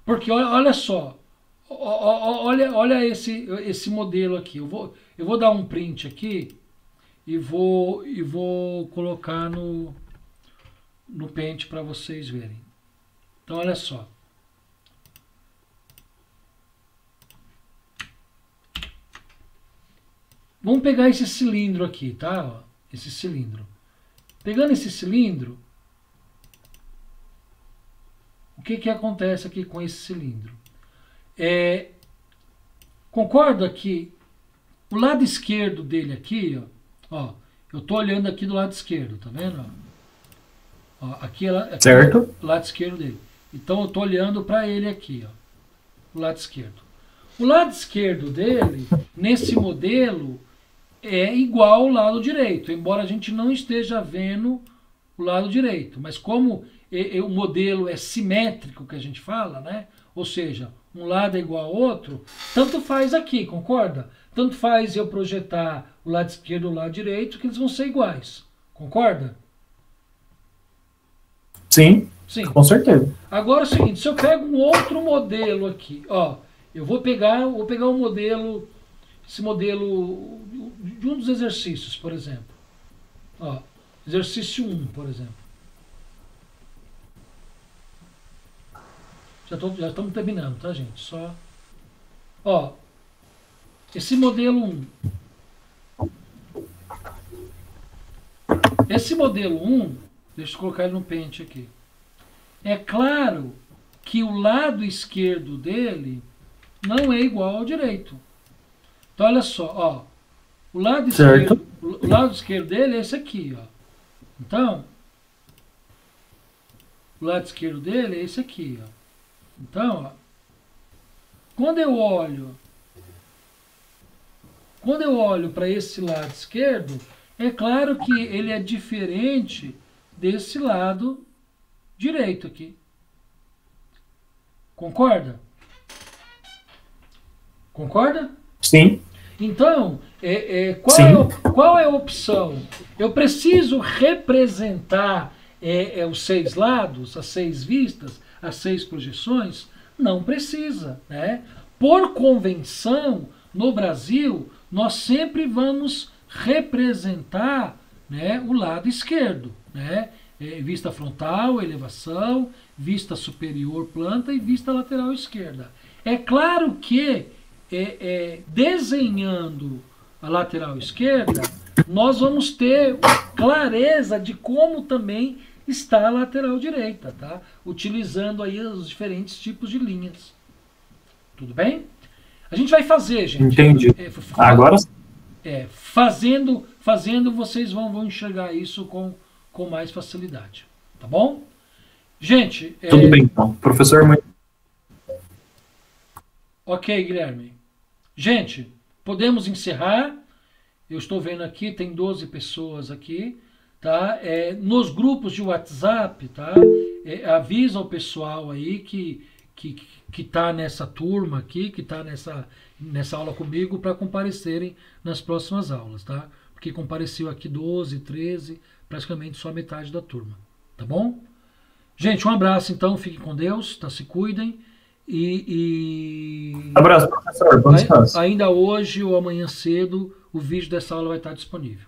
Porque olha só, olha esse modelo aqui. Eu vou dar um print aqui e vou colocar no Paint para vocês verem. Então olha só. Vamos pegar esse cilindro aqui, tá? Ó, esse cilindro. Pegando esse cilindro, o que acontece aqui com esse cilindro? Concorda que o lado esquerdo dele aqui, ó, eu estou olhando aqui do lado esquerdo, tá vendo? Ó, aqui certo. É o lado esquerdo dele. Então eu estou olhando para ele aqui, ó, o lado esquerdo. O lado esquerdo dele, nesse modelo, é igual ao lado direito, embora a gente não esteja vendo o lado direito. Mas como o modelo é simétrico, que a gente fala, né? Ou seja, um lado é igual ao outro, tanto faz aqui, concorda? Tanto faz eu projetar o lado esquerdo e o lado direito, que eles vão ser iguais. Concorda? Sim, com certeza. Agora é o seguinte, se eu pego um outro modelo aqui, ó, eu vou pegar um modelo, esse modelo de um dos exercícios, por exemplo. Ó, exercício 1, por exemplo. Já estamos terminando, tá, gente? Só. Ó, esse modelo 1. Esse modelo 1, deixa eu colocar ele no pente aqui. É claro que o lado esquerdo dele não é igual ao direito. Então, olha só, ó. O lado esquerdo dele é esse aqui, ó. Então, o lado esquerdo dele é esse aqui, ó. Então, ó, quando eu olho para esse lado esquerdo, é claro que ele é diferente desse lado direito aqui. Concorda? Concorda? Sim. Então, qual é a opção? Eu preciso representar os 6 lados, as 6 vistas, as 6 projeções? Não precisa, né? Por convenção, no Brasil, nós sempre vamos representar, né, o lado esquerdo, né? Vista frontal, elevação, vista superior, planta e vista lateral esquerda. É claro que desenhando a lateral esquerda, nós vamos ter clareza de como também está a lateral direita, tá? Utilizando aí os diferentes tipos de linhas. Tudo bem? A gente vai fazer, gente. Entendi. Agora sim. Fazendo vocês vão enxergar isso com mais facilidade. Tá bom? Gente... Tudo bem, então. Professor... Ok, Guilherme. Gente, podemos encerrar. Eu estou vendo aqui, tem 12 pessoas aqui. Tá? Nos grupos de WhatsApp, tá? Avisa o pessoal aí que está nessa turma aqui, que está nessa aula comigo, para comparecerem nas próximas aulas, tá? Porque compareceu aqui 12, 13, praticamente só a metade da turma, tá bom? Gente, um abraço então, fiquem com Deus, tá? Se cuidem Abraço, professor, bom descanso. Ainda hoje ou amanhã cedo o vídeo dessa aula vai estar disponível.